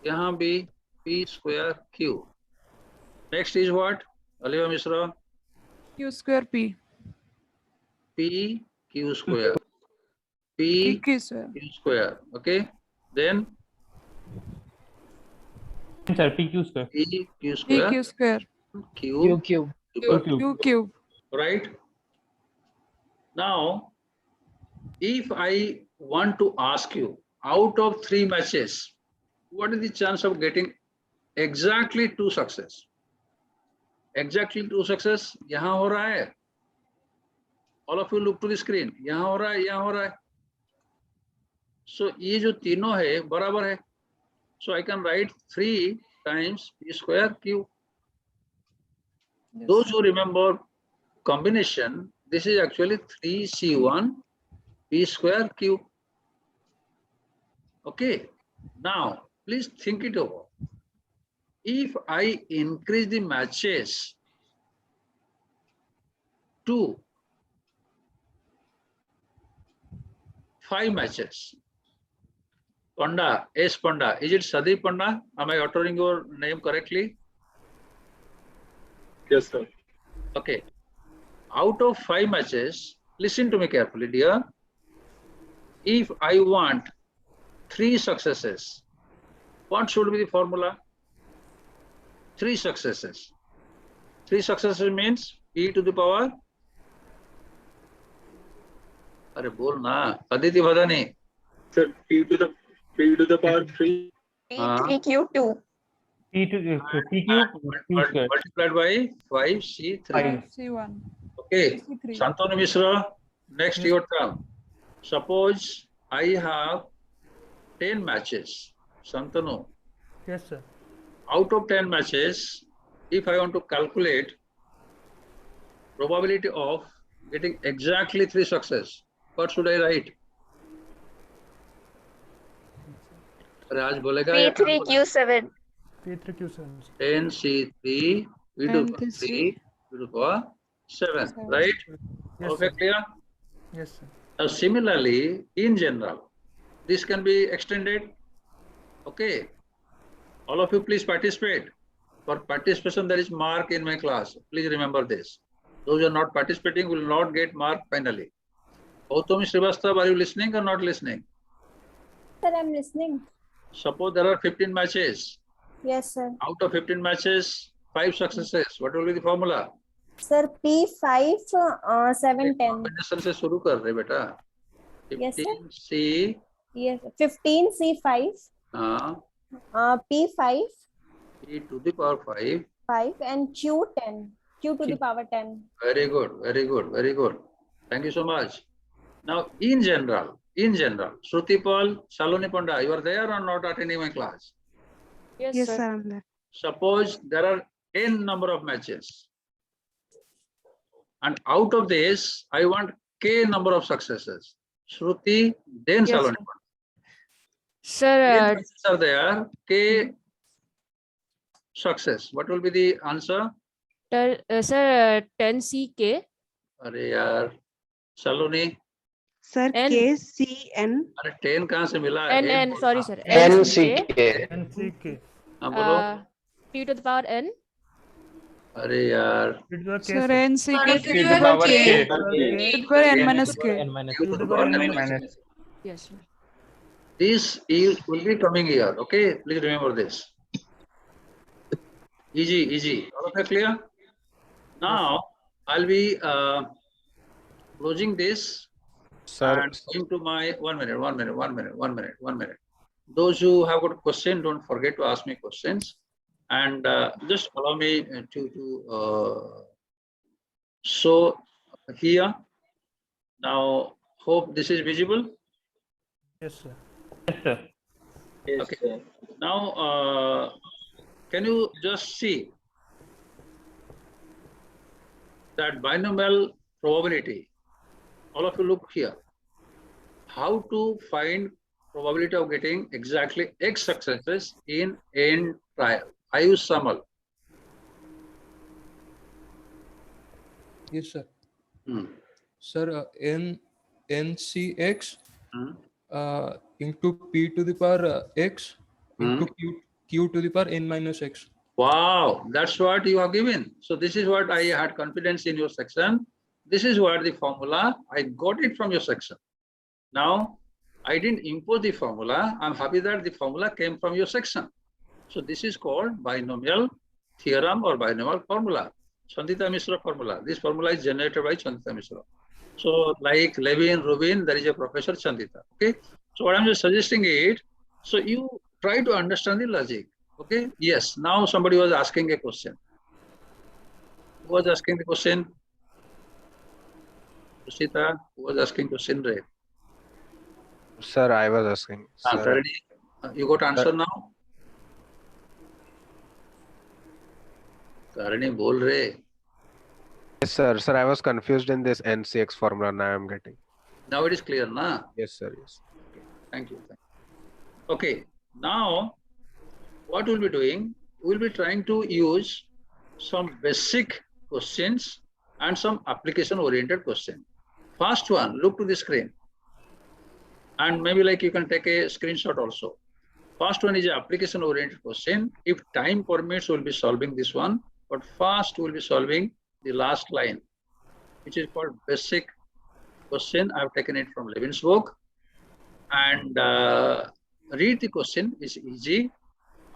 Speaker 1: यहाँ भी P square Q. Next is what? Aliva Misra?
Speaker 5: Q square P.
Speaker 1: P Q square.
Speaker 5: P
Speaker 1: P
Speaker 5: Q square.
Speaker 1: Q square. Okay. Then
Speaker 13: Sir, PQ square.
Speaker 1: P Q
Speaker 5: P
Speaker 1: square.
Speaker 5: Q square.
Speaker 1: Q
Speaker 4: Q.
Speaker 5: Q cube.
Speaker 1: Right. Now, if I want to ask you, out of 3 matches, what is the chance of getting exactly 2 success? Exactly 2 success यहाँ हो रहा है. All of you look to the screen. यहाँ हो रहा है, यहाँ हो रहा है. So ये जो तीनों है बराबर है. So I can write 3 times P square Q.
Speaker 5: Yes,
Speaker 1: Those
Speaker 5: sir.
Speaker 1: who remember combination, this is actually 3C1 P square Q. Okay. Now, please think it over. If I increase the matches to 5 matches, Panda, S Panda, is it Sadi Panda? Am I uttering your name correctly?
Speaker 14: Yes, sir.
Speaker 1: Okay. Out of 5 matches, listen to me carefully, dear. If I want 3 successes, what should be the formula? 3 successes. 3 successes means P to the power. अरे बोल ना, Aditi Bhadani.
Speaker 14: Sir, P to the power 3.
Speaker 9: P3Q2.
Speaker 13: PQ square.
Speaker 1: Multiplied by 5C3.
Speaker 5: C1.
Speaker 1: Okay.
Speaker 5: C3.
Speaker 1: Santanu Mishra, next your turn. Suppose I have 10 matches. Santanu,
Speaker 12: Yes, sir.
Speaker 1: out of 10 matches, if I want to calculate probability of getting exactly 3 success, what should I write? अरे आज बोलेगा या कल बोलेगा?
Speaker 9: P3Q7.
Speaker 12: P3Q7.
Speaker 1: 10C3 V to
Speaker 5: And
Speaker 1: power
Speaker 5: this
Speaker 1: 3 V to power 7,
Speaker 5: Seven.
Speaker 1: right?
Speaker 12: Yes,
Speaker 1: Okay,
Speaker 12: sir.
Speaker 1: clear?
Speaker 12: Yes, sir.
Speaker 1: Now, similarly, in general, this can be extended. Okay. All of you, please participate. For participation, there is mark in my class. Please remember this. Those who are not participating will not get mark finally. Gautami Srivastava, are you listening or not listening?
Speaker 11: Sir, I'm listening.
Speaker 1: Suppose there are 15 matches.
Speaker 11: Yes, sir.
Speaker 1: Out of 15 matches, 5 successes. What will be the formula?
Speaker 11: Sir, P5, 7, 10.
Speaker 1: Combination से शुरू कर रहे बेटा.
Speaker 11: Yes, sir.
Speaker 1: 15C,
Speaker 11: Yes, 15, C5, P5,
Speaker 1: E to the power 5.
Speaker 11: 5, and Q10, Q to the power 10.
Speaker 1: Very good, very good, very good. Thank you so much. Now, in general, Shruti Paul, Saloni Panda, you are there or not attending my class?
Speaker 18: Yes, sir, I'm there.
Speaker 1: Suppose there are n number of matches. And out of this, I want k number of successes. Shruti, then
Speaker 18: Yes,
Speaker 1: Saloni
Speaker 18: sir.
Speaker 1: Panda.
Speaker 18: Sir,
Speaker 1: N matches are there, k success. What will be the answer?
Speaker 18: sir, 10CK.
Speaker 1: अरे यार, Saloni,
Speaker 18: Sir, KCN.
Speaker 1: अरे 10 कहाँ से मिला?
Speaker 18: N, sorry, sir.
Speaker 4: NCK.
Speaker 12: NCK.
Speaker 1: हाँ बोलो.
Speaker 18: P to the power N.
Speaker 1: अरे यार.
Speaker 12: It was K,
Speaker 5: Sir,
Speaker 12: sir.
Speaker 5: NCK
Speaker 4: P to the power K.
Speaker 5: to the power N minus K.
Speaker 12: Q to the power N minus.
Speaker 18: Yes, sir.
Speaker 1: This will be coming here. Okay, please remember this. Easy, easy. All of you clear? Now I'll be closing this and going to my 1 minute. Those who have got a question, don't forget to ask me questions, and just allow me to show here. Now, hope this is visible.
Speaker 12: Yes, sir.
Speaker 13: Yes, sir.
Speaker 1: Okay. Now, can you just see that binomial probability? All of you look here. How to find probability of getting exactly X successes in n trial? I use SUML.
Speaker 10: Yes, sir.
Speaker 1: Hmm.
Speaker 10: Sir, n NCX into P to the power X into Q to the power N minus X.
Speaker 1: Wow, that's what you are given. So this is what I had confidence in your section. This is what the formula, I got it from your section. Now, I didn't impose the formula. I'm happy that the formula came from your section. So this is called binomial theorem or binomial formula, Chandita Mishra formula. This formula is generated by Chandita Mishra. So like Levin, Rubin, there is a Professor Chandita. Okay. So what I'm just suggesting it, so you try to understand the logic. Okay. Yes. Now somebody was asking a question. Who was asking the question? Sushita, who was asking question, right?
Speaker 4: Sir, I was asking. Sir.
Speaker 1: You got answer now? Karani bol rahe.
Speaker 4: Yes, sir. Sir, I was confused in this NCX formula. Now I'm getting.
Speaker 1: Now it is clear, na?
Speaker 4: Yes, sir. Yes.
Speaker 1: Okay. Thank you. Okay. Now, what we'll be doing? We'll be trying to use some basic questions and some application-oriented question. First one, look to the screen. And maybe like you can take a screenshot also. First one is an application-oriented question. If time permits, we'll be solving this one. But first, we'll be solving the last line, which is called basic question. I've taken it from Levin's book. And read the question. It's easy.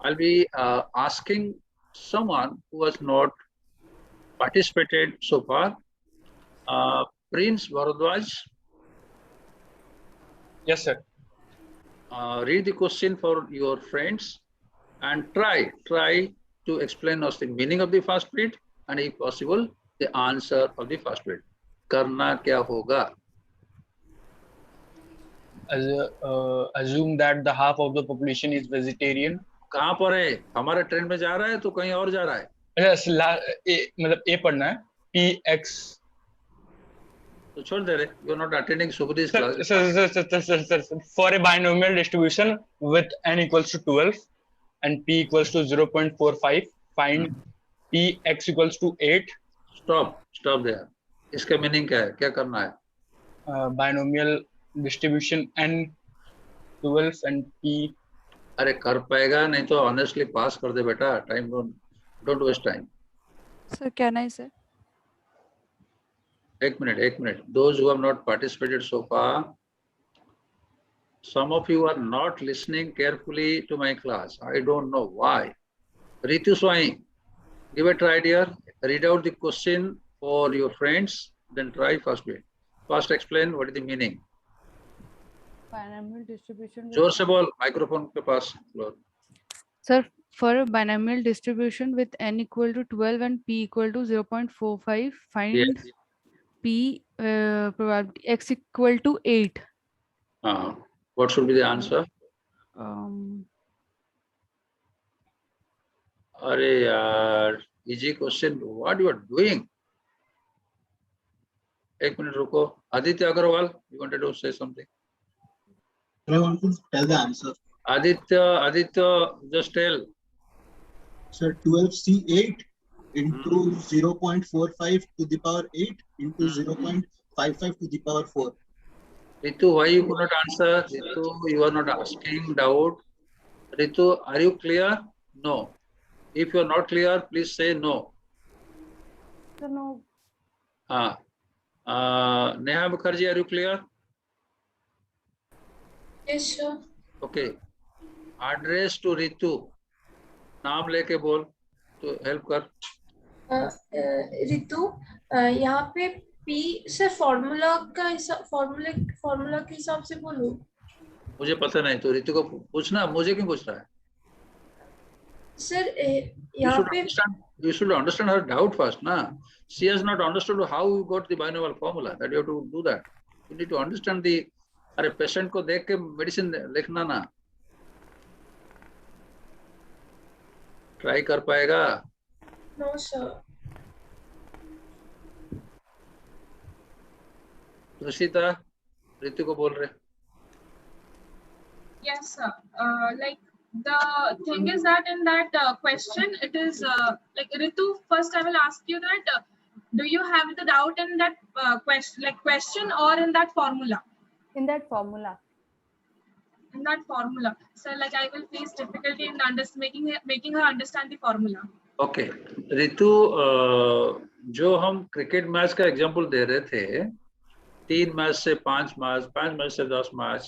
Speaker 1: I'll be asking someone who has not participated so far. Prince Bharadwaj.
Speaker 16: Yes, sir.
Speaker 1: Read the question for your friends and try to explain us the meaning of the first bit and if possible the answer of the first bit. Karna kya hoga?
Speaker 16: Assume that the half of the population is vegetarian.
Speaker 1: कहाँ पर है? हमारे train में जा रहा है तो कहीं और जा रहा है?
Speaker 16: Yes, मतलब A पढ़ना है. PX.
Speaker 1: तो छोड़ दे रहे. You are not attending Subhadip's class.
Speaker 16: Sir. For a binomial distribution with n equals to 12 and p equals to 0.45, find px equals to 8.
Speaker 1: Stop there. इसका मीनिंग क्या है? क्या करना है?
Speaker 16: Binomial distribution n 12 and p.
Speaker 1: अरे कर पाएगा नहीं तो honestly pass कर दे बेटा. Time don't waste time.
Speaker 5: Sir, can I say?
Speaker 1: एक minute. Those who have not participated so far, some of you are not listening carefully to my class. I don't know why. Ritu Swai, give a try, dear. Read out the question for your friends, then try first bit. First explain what is the meaning.
Speaker 5: Binomial distribution.
Speaker 1: जोर से बोल, microphone के पास.
Speaker 5: Sir, for a binomial distribution with n equal to 12 and p equal to 0.45, find
Speaker 1: Yes.
Speaker 5: p probability x equal to 8.
Speaker 1: What should be the answer? अरे यार, easy question. What you are doing? एक minute रुको. Aditya Agarwal, you wanted to say something?
Speaker 23: I want to tell the answer.
Speaker 1: Aditya, just tell.
Speaker 23: Sir, 12C8 into 0.45 to the power 8 into 0.55 to the power 4.
Speaker 1: Ritu, why you could not answer? Ritu, you are not asking doubt. Ritu, are you clear? No. If you are not clear, please say no.
Speaker 11: No.
Speaker 1: Neha Mukherjee, are you clear?
Speaker 17: Yes, sir.
Speaker 1: Okay. Address to Ritu. नाम लेके बोल तो help कर.
Speaker 17: रितु, यहाँ पे P से formula के हिसाब से बोलो.
Speaker 1: मुझे पता नहीं तो रितु को पूछना. मुझे क्यों पूछ रहा है?
Speaker 17: सर, यहाँ पे
Speaker 1: you should understand her doubt first, na? She has not understood how you got the binomial formula. That you have to do that. You need to understand the. अरे पेशेंट को देख के मेडिसिन लिखना ना. Try कर पाएगा?
Speaker 17: No sir.
Speaker 1: Ruchita, Ritu को बोल रहे.
Speaker 2: Yes, sir. Like the thing is that in that question, it is like Ritu. First, I will ask you that
Speaker 3: do you have the doubt in that question or in that formula?
Speaker 11: In that formula.
Speaker 3: In that formula. So like I will face difficulty in making her understand the formula.
Speaker 1: Okay Ritu, जो हम cricket match का example दे रहे थे, 3 match से 5 match, 5 match से 10 match,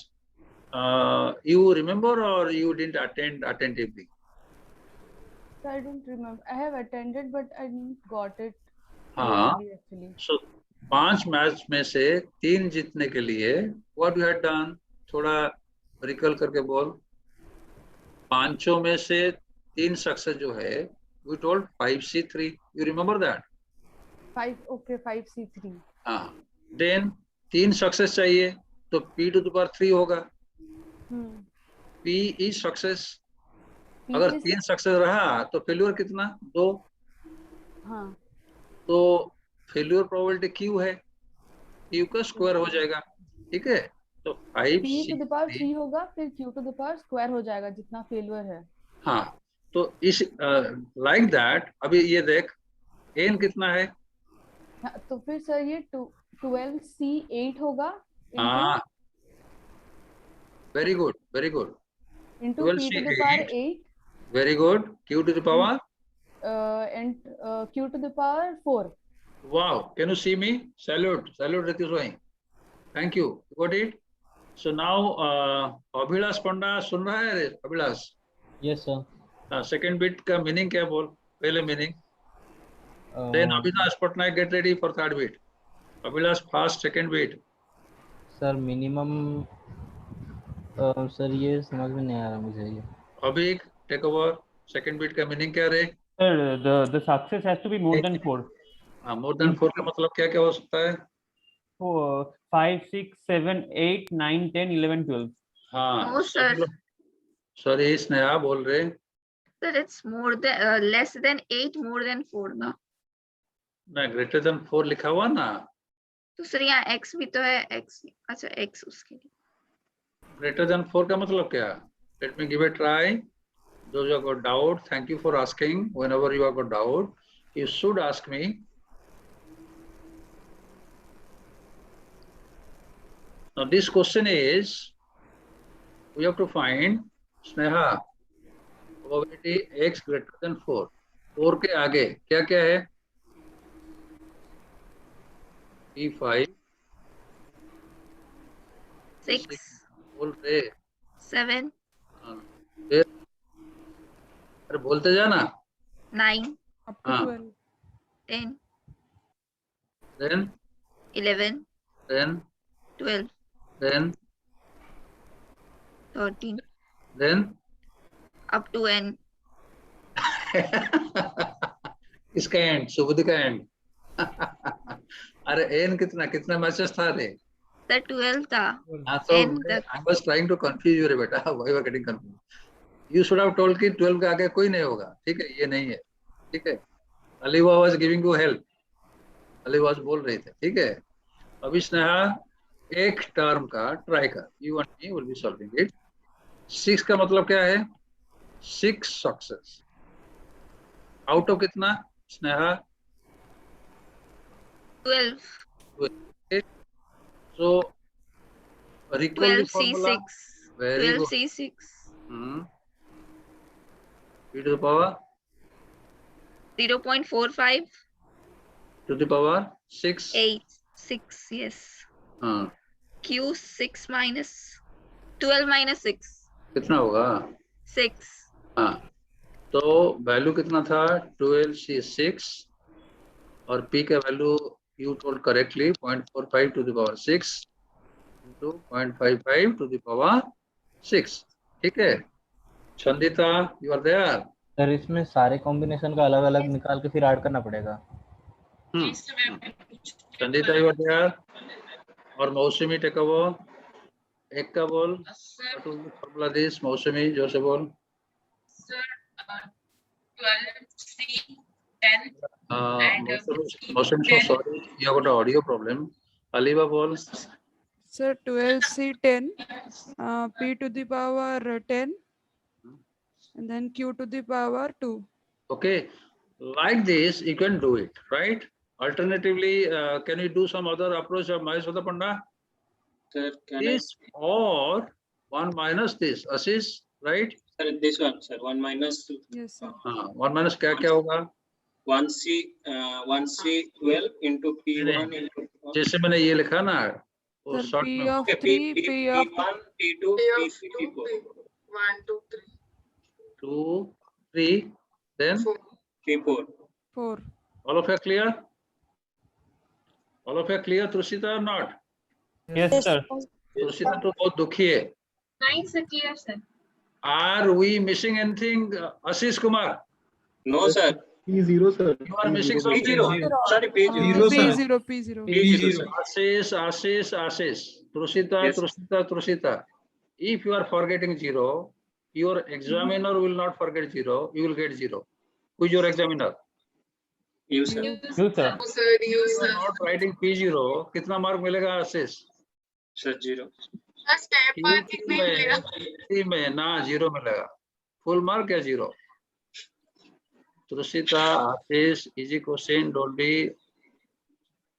Speaker 1: you remember or you didn't attend attentively?
Speaker 11: So I don't remember. I have attended, but I didn't got it.
Speaker 1: हाँ.
Speaker 11: Really, actually.
Speaker 1: So 5 match में से 3 जीतने के लिए what you had done? थोड़ा रिकल करके बोल. 5 में से 3 सक्सेस जो है, we told 5C3. You remember that?
Speaker 11: 5C3.
Speaker 1: हाँ. Then 3 सक्सेस चाहिए, तो P to the power 3 होगा. P is success. अगर 3 सक्सेस रहा तो फेल्यूर कितना? 2.
Speaker 11: हाँ.
Speaker 1: तो फेल्यूर प्रोबेबिलिटी Q है, Q का स्क्वायर हो जाएगा. ठीक है, तो 5
Speaker 11: P to the power 3 होगा, फिर Q to the power square हो जाएगा जितना फेल्यूर है.
Speaker 1: हाँ, तो इस लाइक दैट. अभी ये देख n कितना है?
Speaker 11: हाँ, तो फिर सर ये 12C8 होगा.
Speaker 1: हाँ, very good, very good.
Speaker 11: Into P to the power 8.
Speaker 1: Very good. Q to the power?
Speaker 11: And Q to the power 4.
Speaker 1: Wow. Can you see me? Salute. Salute, Ritu Swai. Thank you. You got it? So now, Abhilash Panda, सुन रहा है Abhilash?
Speaker 6: Yes, sir.
Speaker 1: Second bit का meaning क्या बोल? पहले meaning. Then Abhilash Patnaik, get ready for third bit. Abhilash, fast second bit.
Speaker 6: Sir, minimum. Sir ये समझ में नहीं आ रहा मुझे ये.
Speaker 1: Abhik, take over. Second bit का meaning क्या रहे?
Speaker 13: Sir, the success has to be more than 4.
Speaker 1: हाँ, more than 4 का मतलब क्या क्या हो सकता है?
Speaker 13: 5, 6, 7, 8, 9, 10, 11, 12.
Speaker 1: हाँ.
Speaker 9: No, sir.
Speaker 1: Sorry, स्नेहा बोल रहे.
Speaker 9: Sir, it's more than less than 8, more than 4 ना.
Speaker 1: ना, greater than 4 लिखा हुआ ना.
Speaker 9: तो सर यहाँ x भी तो है, x. अच्छा, x उसके लिए.
Speaker 1: Greater than 4 का मतलब क्या? Let me give a try. Those who have got doubt, thank you for asking. Whenever you have got doubt, you should ask me. Now this question is, we have to find Sneha probability x greater than 4. 4 के आगे क्या क्या है? P5,
Speaker 9: 6,
Speaker 1: बोल रहे
Speaker 9: 7,
Speaker 1: फिर अरे बोलते जाना.
Speaker 9: 9,
Speaker 5: up to 12.
Speaker 9: 10,
Speaker 1: Then
Speaker 9: 11, 12,
Speaker 1: then
Speaker 9: 13,
Speaker 1: then
Speaker 9: up to n.
Speaker 1: इसका एंड, सुबुद्धि का एंड. अरे एन कितना मैचेस था रे?
Speaker 9: The 12 था.
Speaker 1: हाँ, तो I was trying to confuse you रे बेटा. Why you are getting confused? You should have told कि 12 के आगे कोई नहीं होगा. ठीक है, ये नहीं है. ठीक है. अलीवा was giving you help. अलीवा बोल रहे थे. ठीक है. अभी स्नेहा एक टर्म का ट्राई कर. You and me will be solving it. 6 का मतलब क्या है? 6 सक्सेस. आउट ऑफ कितना Sneha?
Speaker 9: 12.
Speaker 1: So recall the formula.
Speaker 9: 12C6.
Speaker 1: Very good.
Speaker 9: 12C6.
Speaker 1: P to the power
Speaker 9: 0.45.
Speaker 1: to the power 6.
Speaker 9: 8. 6. Yes. Q 6 minus 12 minus 6.
Speaker 1: कितना होगा?
Speaker 9: 6.
Speaker 1: हाँ, तो वैल्यू कितना था? 12C6 और P का value you told correctly 0.45 to the power 6 into 0.55 to the power 6. ठीक है. चंदिता, you are there.
Speaker 6: सर इसमें सारे कॉम्बिनेशन का अलग अलग निकाल के फिर ऐड करना पड़ेगा.
Speaker 1: चंदिता, you are there. और मौसमी टेक बोल. एक का बोल. फॉर्मूला दिस मौसमी जोर से बोल.
Speaker 2: Sir, 12C 10.
Speaker 1: Mosem, so sorry, you have got an audio problem. Aliba bol.
Speaker 5: Sir, 12C10, P to the power 10, and then Q to the power 2.
Speaker 1: Okay, like this you can do it, right? Alternatively, can you do some other approach of Maheshwara Panda?
Speaker 8: Sir, can
Speaker 1: This or 1 minus this, Ashish, right?
Speaker 8: Sir, this one, sir. 1 minus.
Speaker 5: Yes, sir.
Speaker 1: 1 minus क्या होगा?
Speaker 8: 1C12 into P1 into.
Speaker 1: जैसे मैंने ये लिखा ना, वो
Speaker 5: Sir,
Speaker 1: short
Speaker 5: P
Speaker 1: में
Speaker 5: of 3, P of
Speaker 8: P1, P2, P3, P4.
Speaker 2: 1, 2, 3.
Speaker 1: 2, 3, then
Speaker 8: P4.
Speaker 5: 4.
Speaker 1: all of you clear? All of you clear, Trushita or not?
Speaker 13: Yes, sir.
Speaker 1: Trushita तो बहुत दुखी है.
Speaker 3: Nice, sir. Clear, sir.
Speaker 1: Are we missing anything, Ashish Kumar?
Speaker 8: No, sir.
Speaker 23: P0, sir.
Speaker 1: You are missing something.
Speaker 8: P0. Sorry, P0.
Speaker 1: P0.
Speaker 5: P0.
Speaker 1: Ashish. Trushita,
Speaker 8: Yes.
Speaker 1: Trushita. If you are forgetting 0, your examiner will not forget 0. You will get 0. Who is your examiner?
Speaker 8: You, sir.
Speaker 13: You, sir.
Speaker 2: Sir, you,
Speaker 1: You
Speaker 2: sir.
Speaker 1: are not writing P0. कितना mark मिलेगा आशीष?
Speaker 8: Sir, 0.
Speaker 2: Sir, step marking नहीं मिलेगा.
Speaker 1: में ना 0 मिलेगा. Full mark या 0? Trushita, Ashish, easy question. Don't be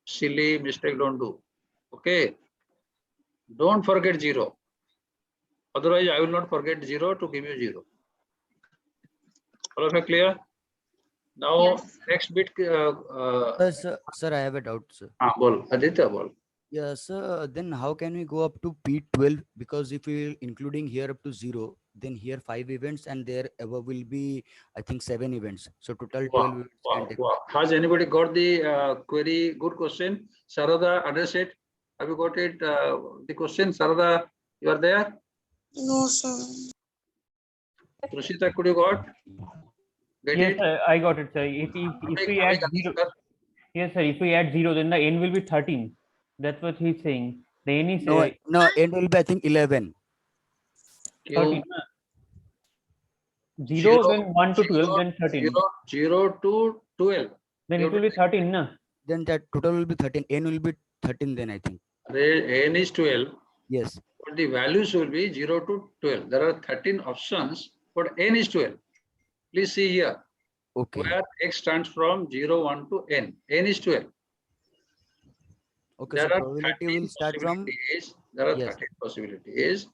Speaker 1: silly mistake. Don't do. Okay. Don't forget 0. Otherwise, I will not forget 0 to give you 0. All of you clear? Now, next bit.
Speaker 15: Sir, I have a doubt, sir.
Speaker 1: Bol. Aditya, bol.
Speaker 15: Yes, sir. Then how can we go up to P12? Because if we including here up to 0, then here 5 events and there above will be, I think, 7 events. So total 12 events. can take-
Speaker 1: Has anybody got the query? Good question. Sarada, address it. Have you got it? The question, Sarada, you are there?
Speaker 18: No, sir.
Speaker 1: Trushita, could you got? Get
Speaker 13: Yes,
Speaker 1: it?
Speaker 13: sir, I got it, sir. If we add 0, yes, sir. If we add 0, then the n will be 13. That's what he's saying. The n is
Speaker 15: No, end will be, I think, 11.
Speaker 13: 13. 0, then 1 to 12, then 13.
Speaker 1: 0 to 12.
Speaker 13: Then it will be 13, na?
Speaker 15: Then that total will be 13. N will be 13 then, I think.
Speaker 1: N is 12.
Speaker 15: Yes.
Speaker 1: But the values will be 0 to 12. There are 13 options, but n is 12. Please see here.
Speaker 15: Okay.
Speaker 1: Where x stands from 0, 1 to n. N is 12.
Speaker 15: Okay,
Speaker 1: There
Speaker 15: so
Speaker 1: are
Speaker 15: probability
Speaker 1: 13
Speaker 15: will start from.
Speaker 1: possibilities. There are
Speaker 15: Yes.
Speaker 1: 13 possibilities,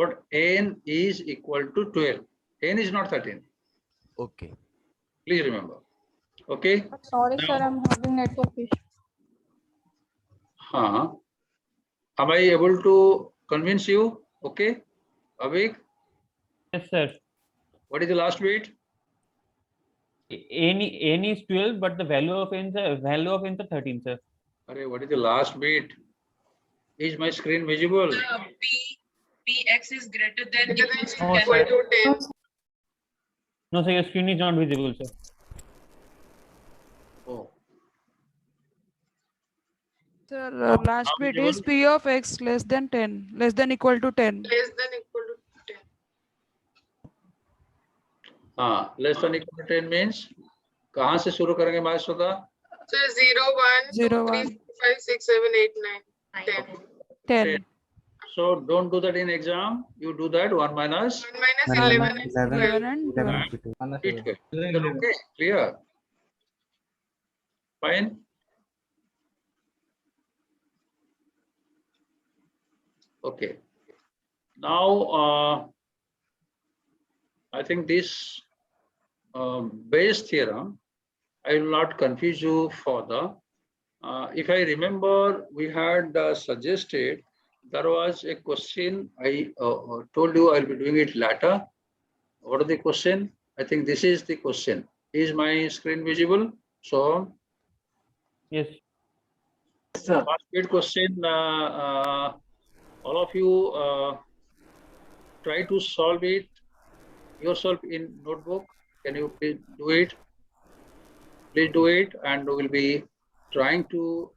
Speaker 1: but n is equal to 12. N is not 13.
Speaker 15: Okay.
Speaker 1: Please remember. Okay.
Speaker 11: Sorry,
Speaker 1: Now-
Speaker 11: sir, I'm having network issue.
Speaker 1: Am I able to convince you? Okay. Avik,
Speaker 13: Yes, sir.
Speaker 1: what is the last bit?
Speaker 13: N is 12, but the value of n is 13, sir.
Speaker 1: What is the last bit? Is my screen visible?
Speaker 2: Px is greater than
Speaker 13: No,
Speaker 2: equal
Speaker 13: sir.
Speaker 2: to 10.
Speaker 13: No, sir, your screen is not visible, sir.
Speaker 1: Oh.
Speaker 5: Sir, last bit is P of x less than 10, less than equal to 10.
Speaker 2: Less than equal to 10.
Speaker 1: Less than equal to 10 means कहाँ से शुरू करेंगे माहेश्वरा?
Speaker 2: So 0, 1, 2,
Speaker 5: 0,
Speaker 2: 3,
Speaker 5: 1.
Speaker 2: 4, 5, 6, 7, 8, 9, 10.
Speaker 5: 10.
Speaker 1: So don't do that in exam. You do that 1 minus
Speaker 2: 1 minus 11 and
Speaker 5: 11 and 12.
Speaker 1: Okay, clear. Fine. Okay. Now, I think this Bayes theorem, I will not confuse you further. If I remember, we had suggested there was a question. I told you I'll be doing it later. What is the question? I think this is the question. Is my screen visible? So,
Speaker 13: Yes.
Speaker 1: last bit question. All of you try to solve it yourself in notebook. Can you please do it? Please do it, and we will be trying to